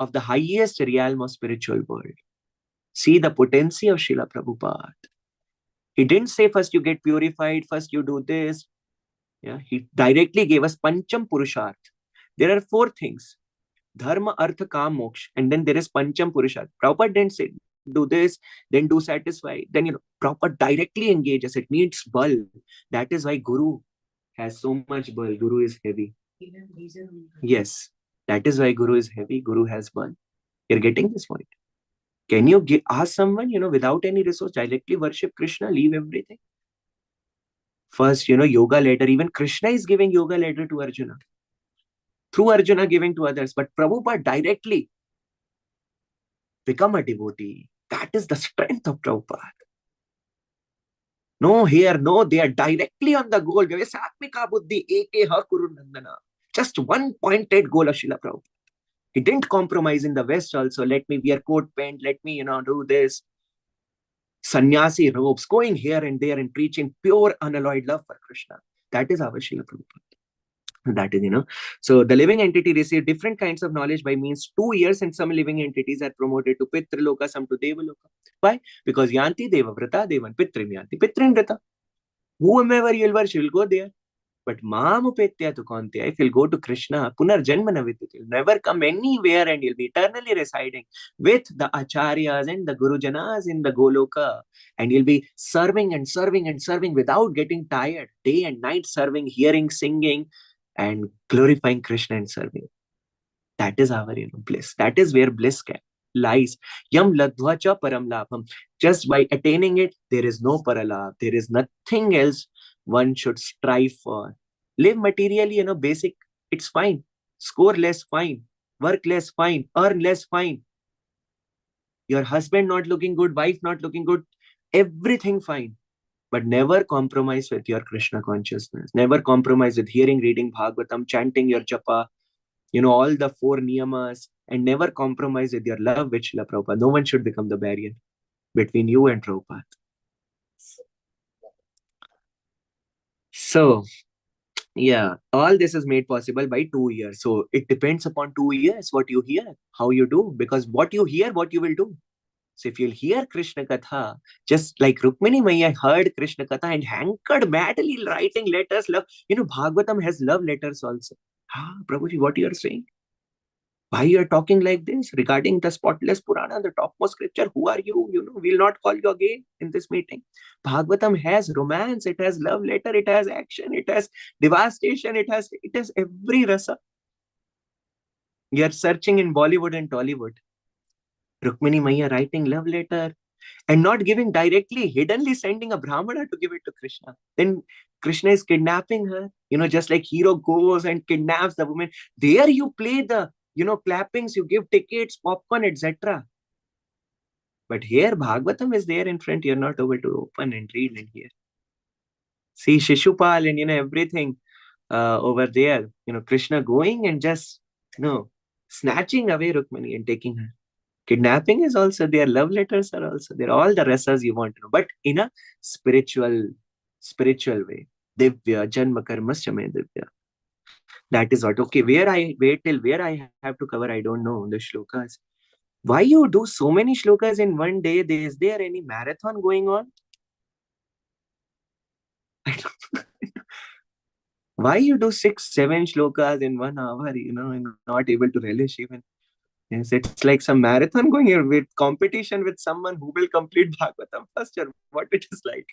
of the highest realm of spiritual world. See the potency of Srila Prabhupada. He didn't say first you get purified, first you do this. Yeah, he directly gave us Pancham Purusharth. There are 4 things: Dharma, Artha, Kam, Moksha, and then there is Pancham Purusharth. Prabhupada didn't say do this, then do satisfy. Then, Prabhupada directly engages. It needs bal. That is why Guru has so much bal. Guru is heavy. Yes, that is why Guru is heavy. Guru has bal. You're getting this point. Can you ask someone, without any resource, directly worship Krishna, leave everything? First, yoga ladder. Even Krishna is giving yoga ladder to Arjuna. Through Arjuna giving to others. But Prabhupada directly become a devotee. That is the strength of Prabhupada. No here, no there, directly on the goal. Just one pointed goal of Srila Prabhupada. He didn't compromise in the West also. Let me wear coat pant, let me, do this. Sannyasi robes, going here and there and preaching pure unalloyed love for Krishna. That is our Srila Prabhupada. That is, So the living entity receive different kinds of knowledge by means 2 years, and some living entities are promoted to Pitraloka, some to Devaloka. Why? Because Yanti Deva Vrata Devan Pitrim Yanti Pitrim Vrata. Whomever you will worship will go there. But Mam upetya tu Kaunteya, if you'll go to Krishna, Punarjanmana Vidyate, you'll never come anywhere and you'll be eternally residing with the Acharyas and the Gurujanas in the Goloka. And you'll be serving and serving and serving without getting tired, day and night serving, hearing, singing, and glorifying Krishna and serving. That is our bliss. That is where bliss lies. Yam ladhva cha param labham. Just by attaining it, there is no paralabh. There is nothing else one should strive for. Live materially, basic. It's fine. Score less, fine. Work less, fine. Earn less, fine. Your husband not looking good, wife not looking good, everything fine. But never compromise with your Krishna consciousness. Never compromise with hearing, reading Bhagavatam, chanting your japa, all the 4 niyamas, and never compromise with your love with Srila Prabhupada. No one should become the barrier between you and Prabhupada. So, yeah, all this is made possible by 2 years. So, it depends upon 2 years, what you hear, how you do, because what you hear, what you will do. So, if you'll hear Krishna Katha, just like Rukmini Maya heard Krishna Katha and hankered madly writing letters, love, Bhagavatam has love letters also. Prabhuji, what you are saying? Why you are talking like this regarding the spotless Purana, the topmost scripture? Who are you? We'll not call you again in this meeting. Bhagavatam has romance, it has love letter, it has action, it has devastation, it has every rasa. You are searching in Bollywood and Tollywood. Rukmini Maya writing love letter and not giving directly, hiddenly sending a Brahmana to give it to Krishna. Then Krishna is kidnapping her, just like hero goes and kidnaps the woman. There you play the clappings, you give tickets, popcorn, etc. But here, Bhagavatam is there in front. You're not able to open and read and hear. See Shishupal and, everything over there. Krishna going and just, snatching away Rukmini and taking her. Kidnapping is also there. Love letters are also there. All the rasas you want to know. But in a spiritual way. Divya, Janma Karmasya Mein Divya. That is what. Okay, wait till where I have to cover, I don't know, the shlokas. Why you do so many shlokas in one day? Is there any marathon going on? I don't know. Why you do 6-7 shlokas in 1 hour, and not able to relish even. Yes, it's like some marathon going here with competition with someone who will complete Bhagavatam first, or what it is like.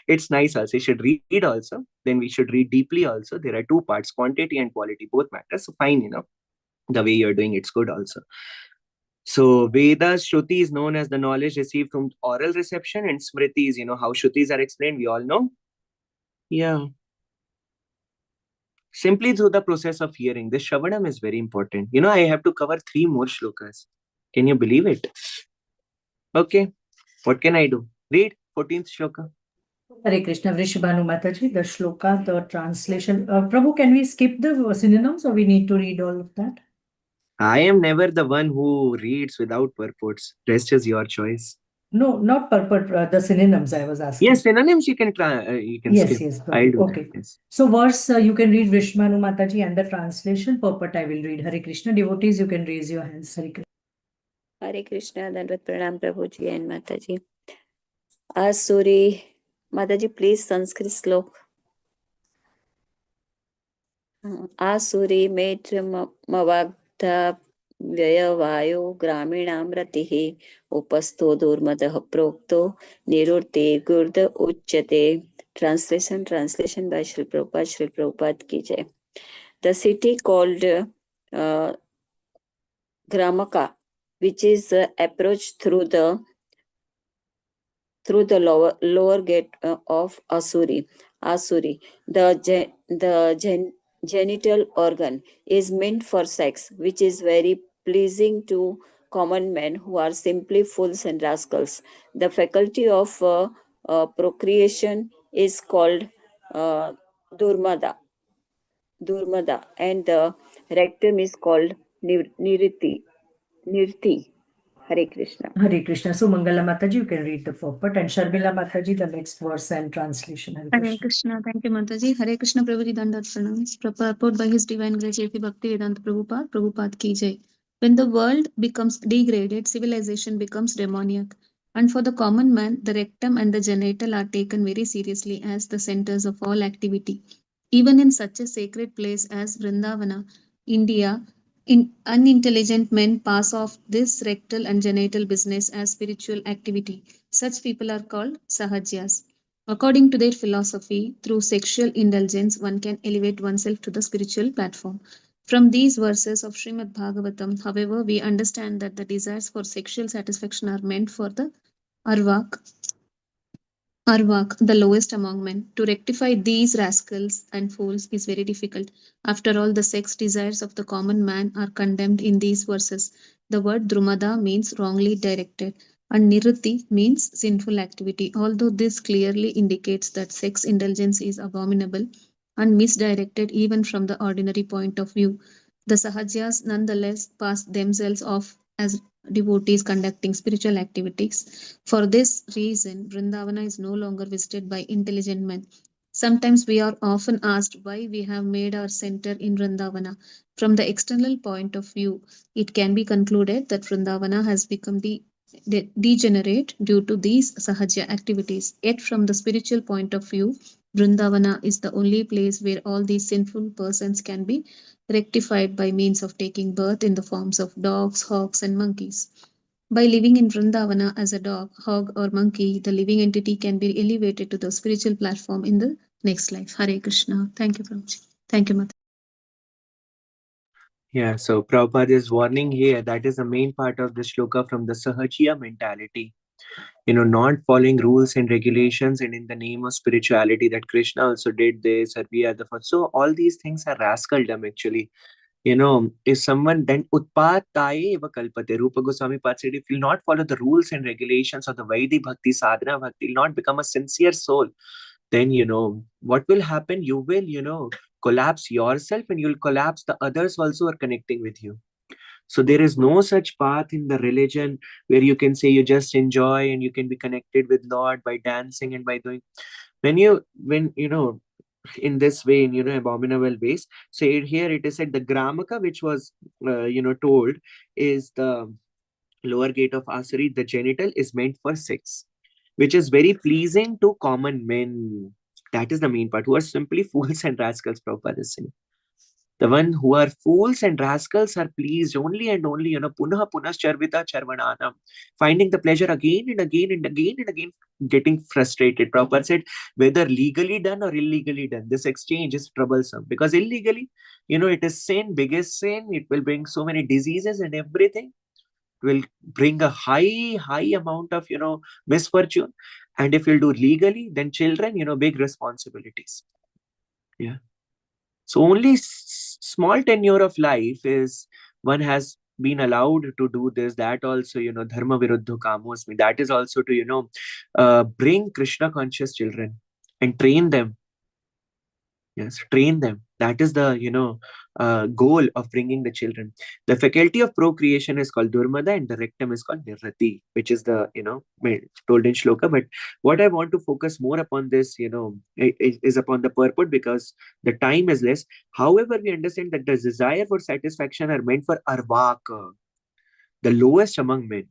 It's nice also. You should read also. Then we should read deeply also. There are 2 parts, quantity and quality, both matter. So fine, the way you're doing it's good also. So Vedas, Shruti is known as the knowledge received from oral reception, and Smritis, how Shrutis are explained, we all know. Yeah. Simply through the process of hearing. This Shravanam is very important. I have to cover 3 more shlokas. Can you believe it? Okay. What can I do? Read 14th shloka. Hare Krishna, Vrishabhanu Mataji, the shloka, the translation. Prabhu, can we skip the synonyms or we need to read all of that? I am never the one who reads without purports. Rest is your choice. No, not purport, the synonyms I was asking. Yes, synonyms you can Yes, skip. yes. I'll do Okay. that. Yes. So verse, you can read Vishmanu Mataji and the translation. Purport I will read. Hare Krishna. Devotees, you can raise your hands. Hare Krishna. Hare Krishna, Dandavat Pranam Prabhuji and Mataji. Asuri, Mataji, please Sanskrit slok. Asuri Maitram Mavagdha Vyayavayo Graminam Ratihi Upasto Durmadaha Prokto Nirurte Gurda Uchyate. Translation by Shri Prabhupada ki jai. The city called Gramaka, which is approached through the lower gate of Asuri. The genital organ is meant for sex, which is very pleasing to common men who are simply fools and rascals. The faculty of procreation is called Durmada, and the rectum is called Nirti. Hare Krishna. Hare Krishna. So Mangala Mataji, you can read the purport, and Sharmila Mataji, the next verse and translation. Hare Hare Krishna. Krishna. Thank you, Mataji. Hare Krishna, Prabhuji Dandat Pranams. Purport by His Divine Grace, A.P. Bhaktivedanta Prabhupada, Prabhupada ki jai. When the world becomes degraded, civilization becomes demoniac. And for the common man, the rectum and the genital are taken very seriously as the centers of all activity. Even in such a sacred place as Vrindavana, India, unintelligent men pass off this rectal and genital business as spiritual activity. Such people are called Sahajyas. According to their philosophy, through sexual indulgence, one can elevate oneself to the spiritual platform. From these verses of Srimad Bhagavatam, however, we understand that the desires for sexual satisfaction are meant for the Arvak, Arvak, the lowest among men. To rectify these rascals and fools is very difficult. After all, the sex desires of the common man are condemned in these verses. The word Drumada means wrongly directed, and Niruti means sinful activity. Although this clearly indicates that sex indulgence is abominable and misdirected even from the ordinary point of view, the Sahajas nonetheless pass themselves off as devotees conducting spiritual activities. For this reason, Vrindavana is no longer visited by intelligent men. Sometimes we are often asked why we have made our center in Vrindavana. From the external point of view, it can be concluded that Vrindavana has become degenerate due to these sahaja activities. Yet, from the spiritual point of view, Vrindavana is the only place where all these sinful persons can be rectified by means of taking birth in the forms of dogs, hogs, and monkeys. By living in Vrindavana as a dog, hog, or monkey, the living entity can be elevated to the spiritual platform in the next life. Hare Krishna. Thank you, Prabhuji. Thank you, Mata. Yeah, so Prabhupada is warning here. That is the main part of the shloka from the Sahajiya mentality. Not following rules and regulations, and in the name of spirituality, that Krishna also did this, or we are the first. So all these things are rascaldom actually. If someone then utpataye eva kalpate, Rupa Goswami Pad said, if you'll not follow the rules and regulations of the Vaidhi Bhakti, Sadhana Bhakti, you'll not become a sincere soul, then, what will happen? You will, collapse yourself, and you'll collapse the others also are connecting with you. So there is no such path in the religion where you can say you just enjoy and you can be connected with Lord by dancing and by doing. When in this way, in abominable ways. So here it is said the Gramaka, which was told, is the lower gate of Asuri. The genital is meant for sex, which is very pleasing to common men. That is the main part, who are simply fools and rascals, Prabhupada is saying. The one who are fools and rascals are pleased only and only, punah charvita charvananam, finding the pleasure again and again and again and again, getting frustrated. Prabhupada said, whether legally done or illegally done, this exchange is troublesome, because illegally, it is sin, biggest sin. It will bring so many diseases and everything. It will bring a high amount of, misfortune. And if you'll do legally, then children, big responsibilities. Yeah. So only small tenure of life is one has been allowed to do this. That also, dharma viruddha kamosmi. That is also to, bring Krishna conscious children and train them. Yes, train them. That is the, goal of bringing the children. The faculty of procreation is called Durmada, and the rectum is called Nirrati, which is the, told in Shloka. But what I want to focus more upon this, is upon the purport, because the time is less. However, we understand that the desire for satisfaction are meant for Arvaka, the lowest among men.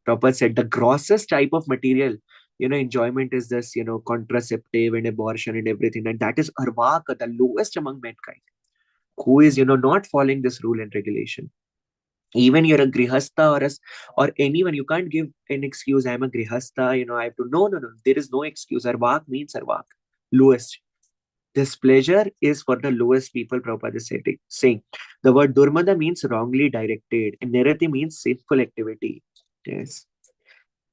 Prabhupada said the grossest type of material, enjoyment is this, contraceptive and abortion and everything. And that is Arvaka, the lowest among mankind, who is, not following this rule and regulation. Even you're a grihastha or anyone, you can't give an excuse. I'm a grihastha, I have to. No, no, no. There is no excuse. Arvak means Arvak, lowest. This pleasure is for the lowest people, Prabhupada is saying. The word Durmada means wrongly directed, and Nirati means sinful activity. Yes.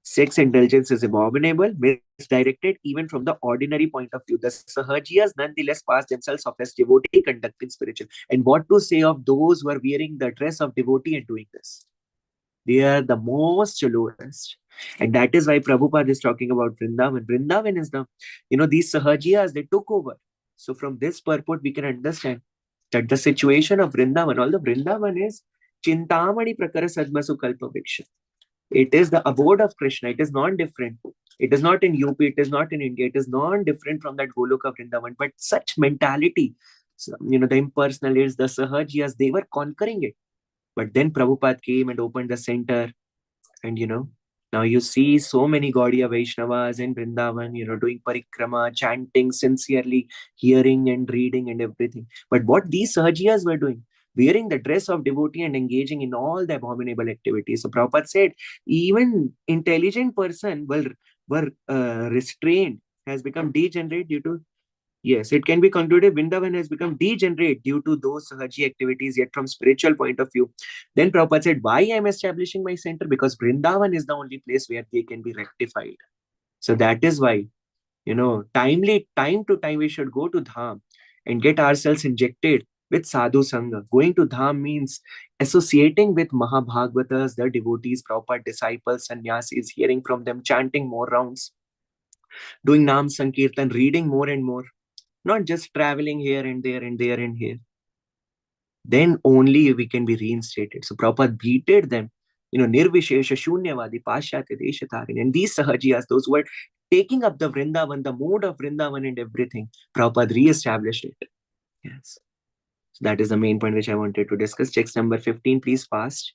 Sex indulgence is abominable, misdirected even from the ordinary point of view. The Sahajiyas nonetheless pass themselves off as devotee conducting spiritual. And what to say of those who are wearing the dress of devotee and doing this? They are the most lowest. And that is why Prabhupada is talking about Vrindavan. Vrindavan is the, these Sahajiyas, they took over. So from this purport, we can understand that the situation of Vrindavan, although Vrindavan is Chintamani Prakara Sadmasu Kalpa Viksha. It is the abode of Krishna. It is non-different. It is not in UP. It is not in India. It is non-different from that Goloka Vrindavan. But such mentality, so, the impersonalists, the Sahajiyas, they were conquering it. But then Prabhupada came and opened the center, and Now you see so many Gaudiya Vaishnavas in Vrindavan, doing parikrama, chanting sincerely, hearing and reading and everything. But what these Sahajiyas were doing, wearing the dress of devotee and engaging in all the abominable activities. So Prabhupada said, even intelligent person were restrained, has become degenerate due to. Yes, it can be concluded Vrindavan has become degenerate due to those Sahaji activities, yet from spiritual point of view. Then Prabhupada said, why I am establishing my center? Because Vrindavan is the only place where they can be rectified. So that is why, time to time, we should go to Dham and get ourselves injected with Sadhu Sangha. Going to Dham means associating with Mahabhagavatas, the devotees, Prabhupada disciples, sannyasis, hearing from them, chanting more rounds, doing Nam Sankirtan, reading more and more, not just traveling here and there and there and here. Then only we can be reinstated. So Prabhupada greeted them, Nirvishesha, Shunyavadi, Pashyatya, Deshatharin. And these Sahajiyas, those who were taking up the Vrindavan, the mode of Vrindavan and everything, Prabhupada re-established it. Yes. So that is the main point which I wanted to discuss. Text number 15, please, fast.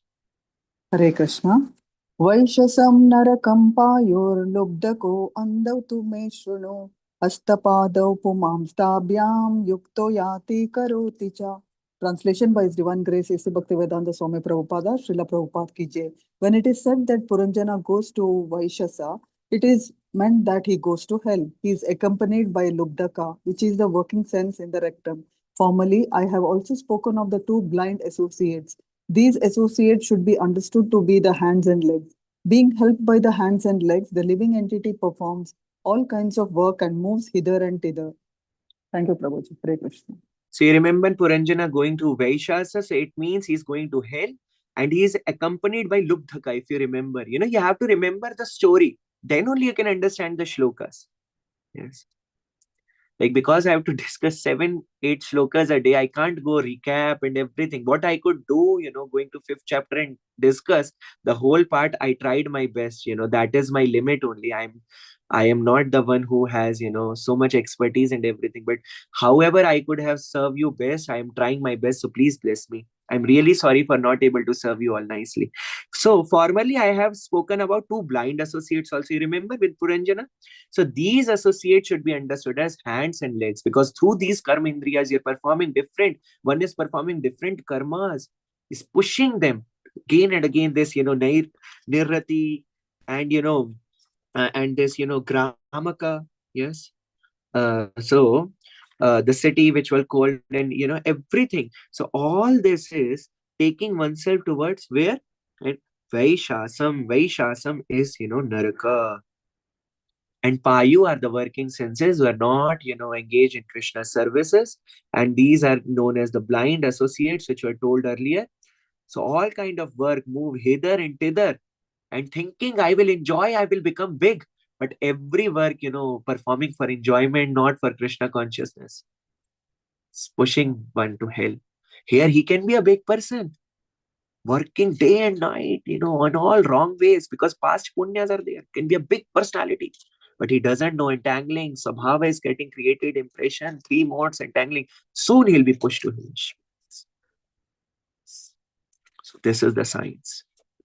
Hare Krishna. Vaishasam narakam payorlubdako andau tu me shruno astapadau pumam stabhyam yukto yati karoti cha. Translation by His Divine Grace A.C. Bhaktivedanta Swami Prabhupada, Srila Prabhupada ki jai. When it is said that Puranjana goes to Vaishasa, it is meant that he goes to hell. He is accompanied by Lubdaka, which is the working sense in the rectum. Formerly, I have also spoken of the two blind associates. These associates should be understood to be the hands and legs. Being helped by the hands and legs, the living entity performs all kinds of work and moves hither and thither. Thank you, Prabhuji. Hare Krishna. So you remember Puranjana going to Vaishasa, so it means he's going to hell and he is accompanied by Lubdhaka, if you remember. You have to remember the story. Then only you can understand the shlokas. Yes. Like, because I have to discuss 7, 8 shlokas a day, I can't go recap and everything. What I could do, going to 5th chapter and discuss the whole part, I tried my best. That is my limit only. I am not the one who has, so much expertise and everything. But however I could have served you best, I am trying my best. So please bless me. I'm really sorry for not able to serve you all nicely. So formerly, I have spoken about 2 blind associates also. You remember with Puranjana? So these associates should be understood as hands and legs, because through these karma indriyas, you're performing different. One is performing different karmas, is pushing them again and again. This, nirrati, and and this, gramaka. Yes. The city which was called, and everything. So all this is taking oneself towards where? And Vaishasam is, Naraka. And Payu are the working senses who are not, engaged in Krishna's services. And these are known as the blind associates, which were told earlier. So all kind of work move hither and thither and thinking, I will enjoy, I will become big. But every work, performing for enjoyment, not for Krishna consciousness. It's pushing one to hell. Here he can be a big person, working day and night, on all wrong ways, because past punyas are there. Can be a big personality, but he doesn't know entangling. Sabhava is getting created, impression, 3 modes entangling. Soon he'll be pushed to hell. So this is the science.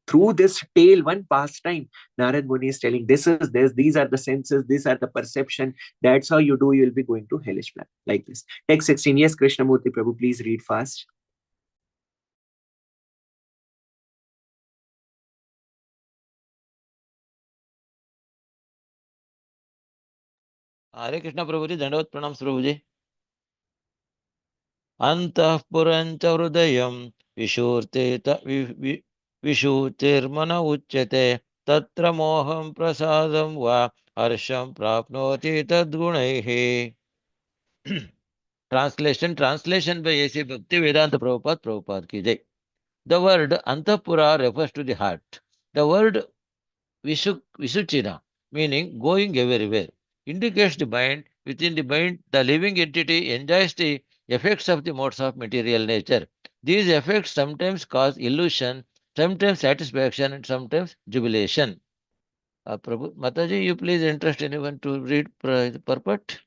Through this tale, one pastime, Narad Muni is telling, this is this, these are the senses, these are the perception. That's how you do, you'll be going to hellish plan. Like this. Text 16, yes, Krishnamurti Prabhu, please read fast. हरे कृष्ण प्रभु जी, दंडवत प्रणाम प्रभु जी। अंतःपुरंच हृदयं विशूतिर्मन उच्यते तत्र मोहं प्रसादं वा हर्षं प्राप्नोति तद्गुणैः। Translation by A.C. Bhaktivedanta Prabhupada ki jai. The word Antapura refers to the heart. The word Visuchina, meaning going everywhere, indicates the mind. Within the mind, the living entity enjoys the effects of the modes of material nature. These effects sometimes cause illusion, sometimes satisfaction, and sometimes jubilation. Prabhu, Mataji, you please interest anyone to read the purport?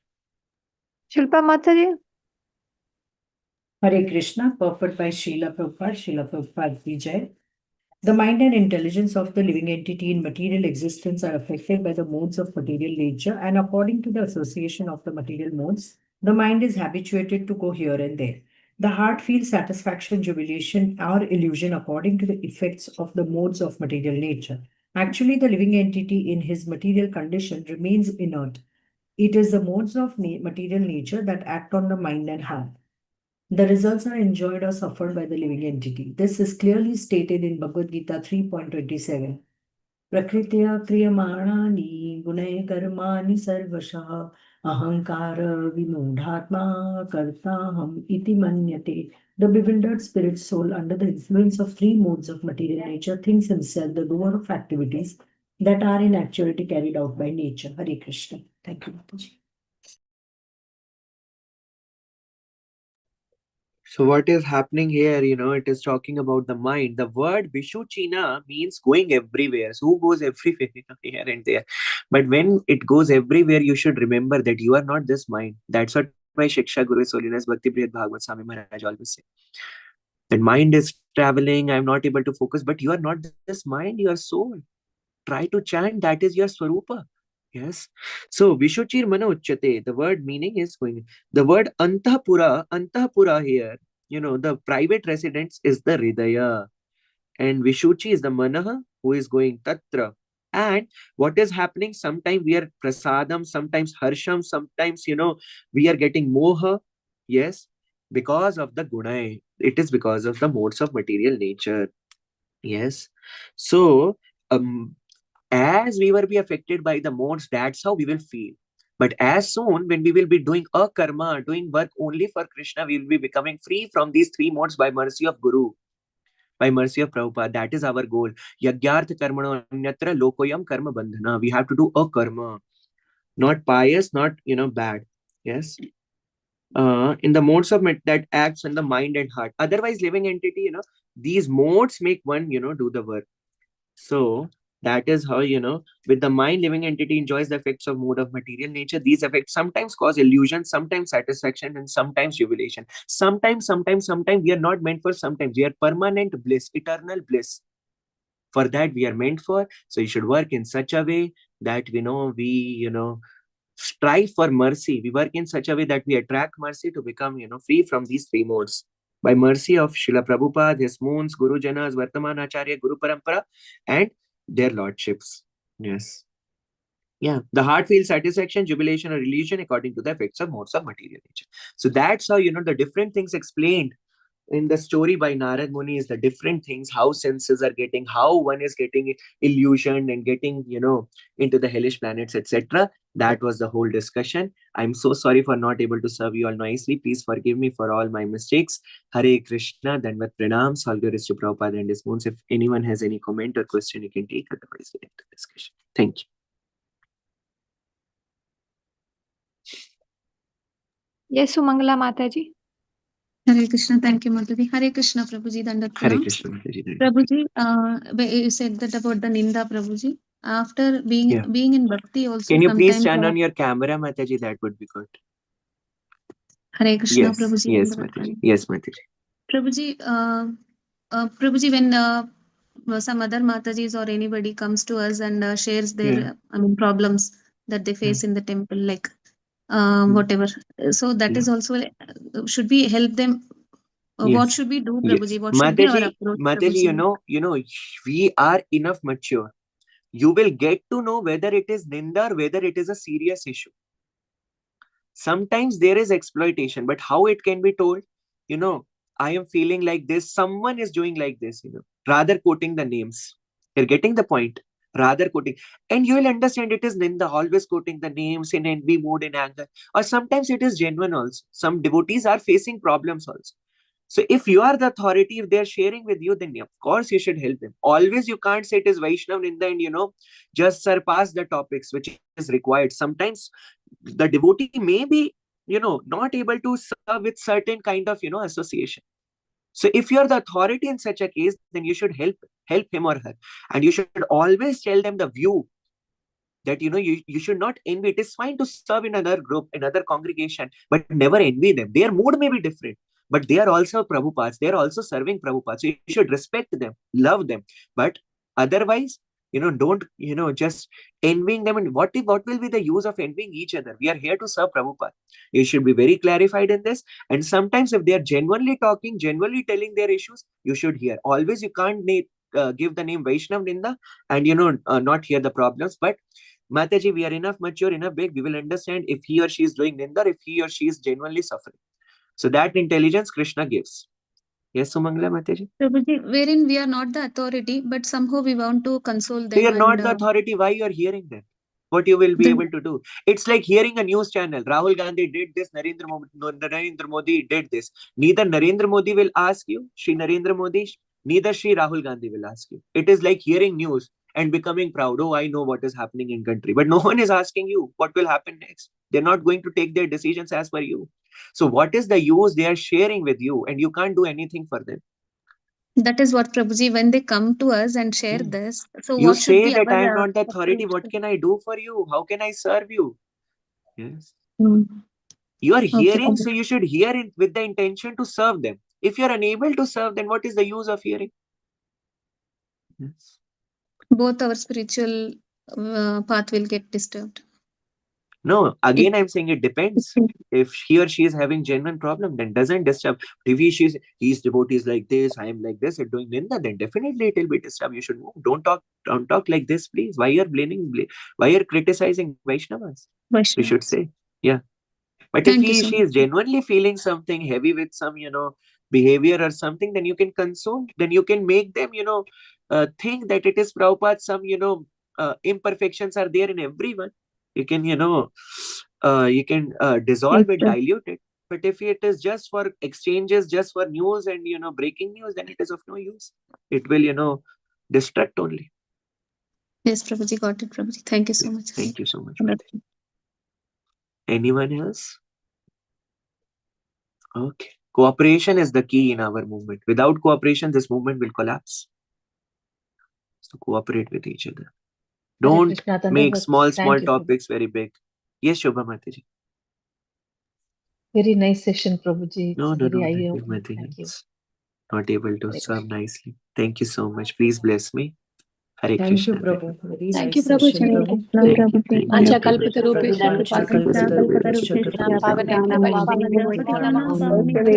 Shilpa Mataji. Hare Krishna, purport by Srila Prabhupada ki jai. The mind and intelligence of the living entity in material existence are affected by the modes of material nature, and according to the association of the material modes, the mind is habituated to go here and there. The heart feels satisfaction, jubilation, or illusion according to the effects of the modes of material nature. Actually, the living entity in his material condition remains inert. It is the modes of material nature that act on the mind and heart. The results are enjoyed or suffered by the living entity. This is clearly stated in Bhagavad Gita 3.27. Prakritiya kriyamani gunay karmani sarvashah ahankara vimudhatma kartaham iti manyate. The bewildered spirit soul, under the influence of three modes of material nature, thinks himself the doer of activities that are in actuality carried out by nature. Hare Krishna. Thank you, Mataji. So what is happening here, it is talking about the mind. The word Vishuchina means going everywhere. So who goes everywhere, here and there? But when it goes everywhere, you should remember that you are not this mind. That's what my Shiksha Guru His Holiness Bhakti Priyat Bhagavad Swami Maharaj always say. That mind is traveling, I'm not able to focus, but you are not this mind, you are soul. Try to chant, that is your Swarupa. Yes. So Vishuchir Mana Uchyate, the word meaning is going. The word Antahpura here, the private residence is the Hridaya. And Vishuchi is the Manaha who is going Tatra. And what is happening? Sometimes we are prasadam, sometimes harsham, sometimes, we are getting moha. Yes. Because of the gunai. It is because of the modes of material nature. Yes. So, as we will be affected by the modes, that's how we will feel. But as soon when we will be doing a karma, doing work only for Krishna, we will be becoming free from these three modes by mercy of Guru, by mercy of Prabhupada. That is our goal. Yagyartha karmano anyatra lokoyam karma bandhana. We have to do a karma, not pious, not bad. Yes. In the modes of that acts on the mind and heart. Otherwise, living entity, these modes make one, do the work. So that is how, with the mind, living entity enjoys the effects of mode of material nature. These effects sometimes cause illusion, sometimes satisfaction, and sometimes jubilation. Sometimes we are not meant for, sometimes we are permanent bliss, eternal bliss. For that we are meant for. So you should work in such a way that we strive for mercy. We work in such a way that we attract mercy to become, free from these three modes. By mercy of Srila Prabhupada, his moons, Guru Janas, Vartaman Acharya, Guru Parampara, and their lordships. Yes. Yeah. The heart feels satisfaction, jubilation, or illusion according to the effects of modes of material nature. So that's how, the different things explained in the story by Narad Muni is the different things, how senses are getting, how one is getting illusioned and getting, into the hellish planets, etc. That was the whole discussion. I'm so sorry for not able to serve you all nicely. Please forgive me for all my mistakes. Hare Krishna, Danvat Pranams, all glories to Prabhupada and his moons. If anyone has any comment or question, you can take, otherwise we end the discussion. Thank you. Yes, Sumangala Mataji. Hare Krishna. Thank you, Mataji. Hare Krishna, Prabhuji. Dandat Hare pranams. Krishna, Mataji. Prabhuji, you said that about the Ninda, Prabhuji. After being Yeah. in Bhakti also Can you please sometimes... turn on your camera, Mataji? That would be good. Hare Krishna, Yes, Prabhuji. yes, Dandat Mataji. pranams. Yes, Mataji. Prabhuji, when some other Matajis or anybody comes to us and shares their problems that they face in the temple, like whatever. So that is also, should we help them? What should we do, Prabhuji? Yes. What should be our approach, Mataji, Prabhuji? we are enough mature. You will get to know whether it is ninda or whether it is a serious issue. Sometimes there is exploitation, but how it can be told? I am feeling like this, someone is doing like this, rather quoting the names. You're getting the point. Rather quoting. And you will understand it is ninda, always quoting the names in envy, mood, in anger. Or sometimes it is genuine also. Some devotees are facing problems also. So if you are the authority, if they're sharing with you, then of course you should help them. Always you can't say it is Vaishnav Ninda and just surpass the topics which is required. Sometimes the devotee may be, not able to serve with certain kind of, association. So if you're the authority in such a case, then you should help him or her. And you should always tell them the view that, you should not envy. It is fine to serve in another group, another congregation, but never envy them. Their mood may be different. but they are also Prabhupads. They are also serving Prabhupads. So you should respect them, love them. But otherwise, don't, just envying them. And what will be the use of envying each other? We are here to serve Prabhupada. You should be very clarified in this. And sometimes if they are genuinely talking, genuinely telling their issues, you should hear. Always you can't give the name Vaishnav Ninda and, not hear the problems. But Mataji, we are enough mature, enough big, we will understand if he or she is doing Ninda, if he or she is genuinely suffering. So that intelligence Krishna gives. Yes, Sumangala Mataji? Prabhuji, wherein we are not the authority, but somehow we want to console So them. you're not the authority, why you are hearing them? What you will be able to do? It's like hearing a news channel. Rahul Gandhi did this, Narendra Modi did this. Neither Narendra Modi will ask you, Shri Narendra Modi, neither Shri Rahul Gandhi will ask you. It is like hearing news and becoming proud. Oh, I know what is happening in country. But no one is asking you what will happen next. They're not going to take their decisions as per you. So what is the use they are sharing with you, and you can't do anything for them? That is what, Prabhuji, when they come to us and share this, so You what should say be that I am our not the authority. approach? What can I do for you? How can I serve you? Yes. Hmm. You are Okay, hearing, Prabhuji. so you should hear it with the intention to serve them. If you are unable to serve, then what is the use of hearing? Yes. Both our spiritual path will get disturbed. No, again, I'm saying it depends. If he or she is having genuine problem, then doesn't disturb. If he's devotees like this, I am like this, and doing ninda, then definitely it will be disturbed. You should move. Don't talk like this, please. Why you're why you're criticizing Vaishnavas? You should say, yeah. But if Thank you so she much. is genuinely feeling something heavy with some, behavior or something, then you can console. Then you can make them, think that it is Prabhupada. Some, imperfections are there in everyone. You can, dissolve it, dilute it. But if it is just for exchanges, just for news and, breaking news, then it is of no use. It will, distract only. Yes, Prabhuji, got it, Prabhuji. Thank you so much. Thank you so much. Mataji. Anyone else? Okay. Cooperation is the key in our movement. Without cooperation, this movement will collapse. So cooperate with each other. Don't Krishna, make Tandavat. small Thank you, Prabhu. topics very big. Yes, Shobha Mataji. Very nice session, Prabhuji. No, It's very nothing. eye-opening. Thank you. Not able to Hare serve Krishna. nicely. Thank you so much. Please bless me. Hare Thank you, Krishna. Prabhu. Very Thank nice you, Prabhu. session, Prabhu. Thank you. Thank you. Vancha kalpatarupesha pavanebhyo vaishnavendra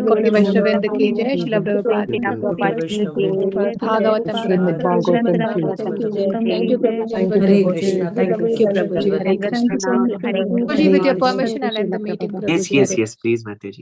Koti Vaishnavendra ki jai, Srila Prabhupada Bhagavatam Srimad Bhagavatam ki jai. Thank you, Prabhuji. Hare Krishna. Thank you, Thank you, Prabhuji. Hare Krishna. Prabhuji, with your permission, I'll end the meeting, Prabhuji. Yes, Hare please, Mataji.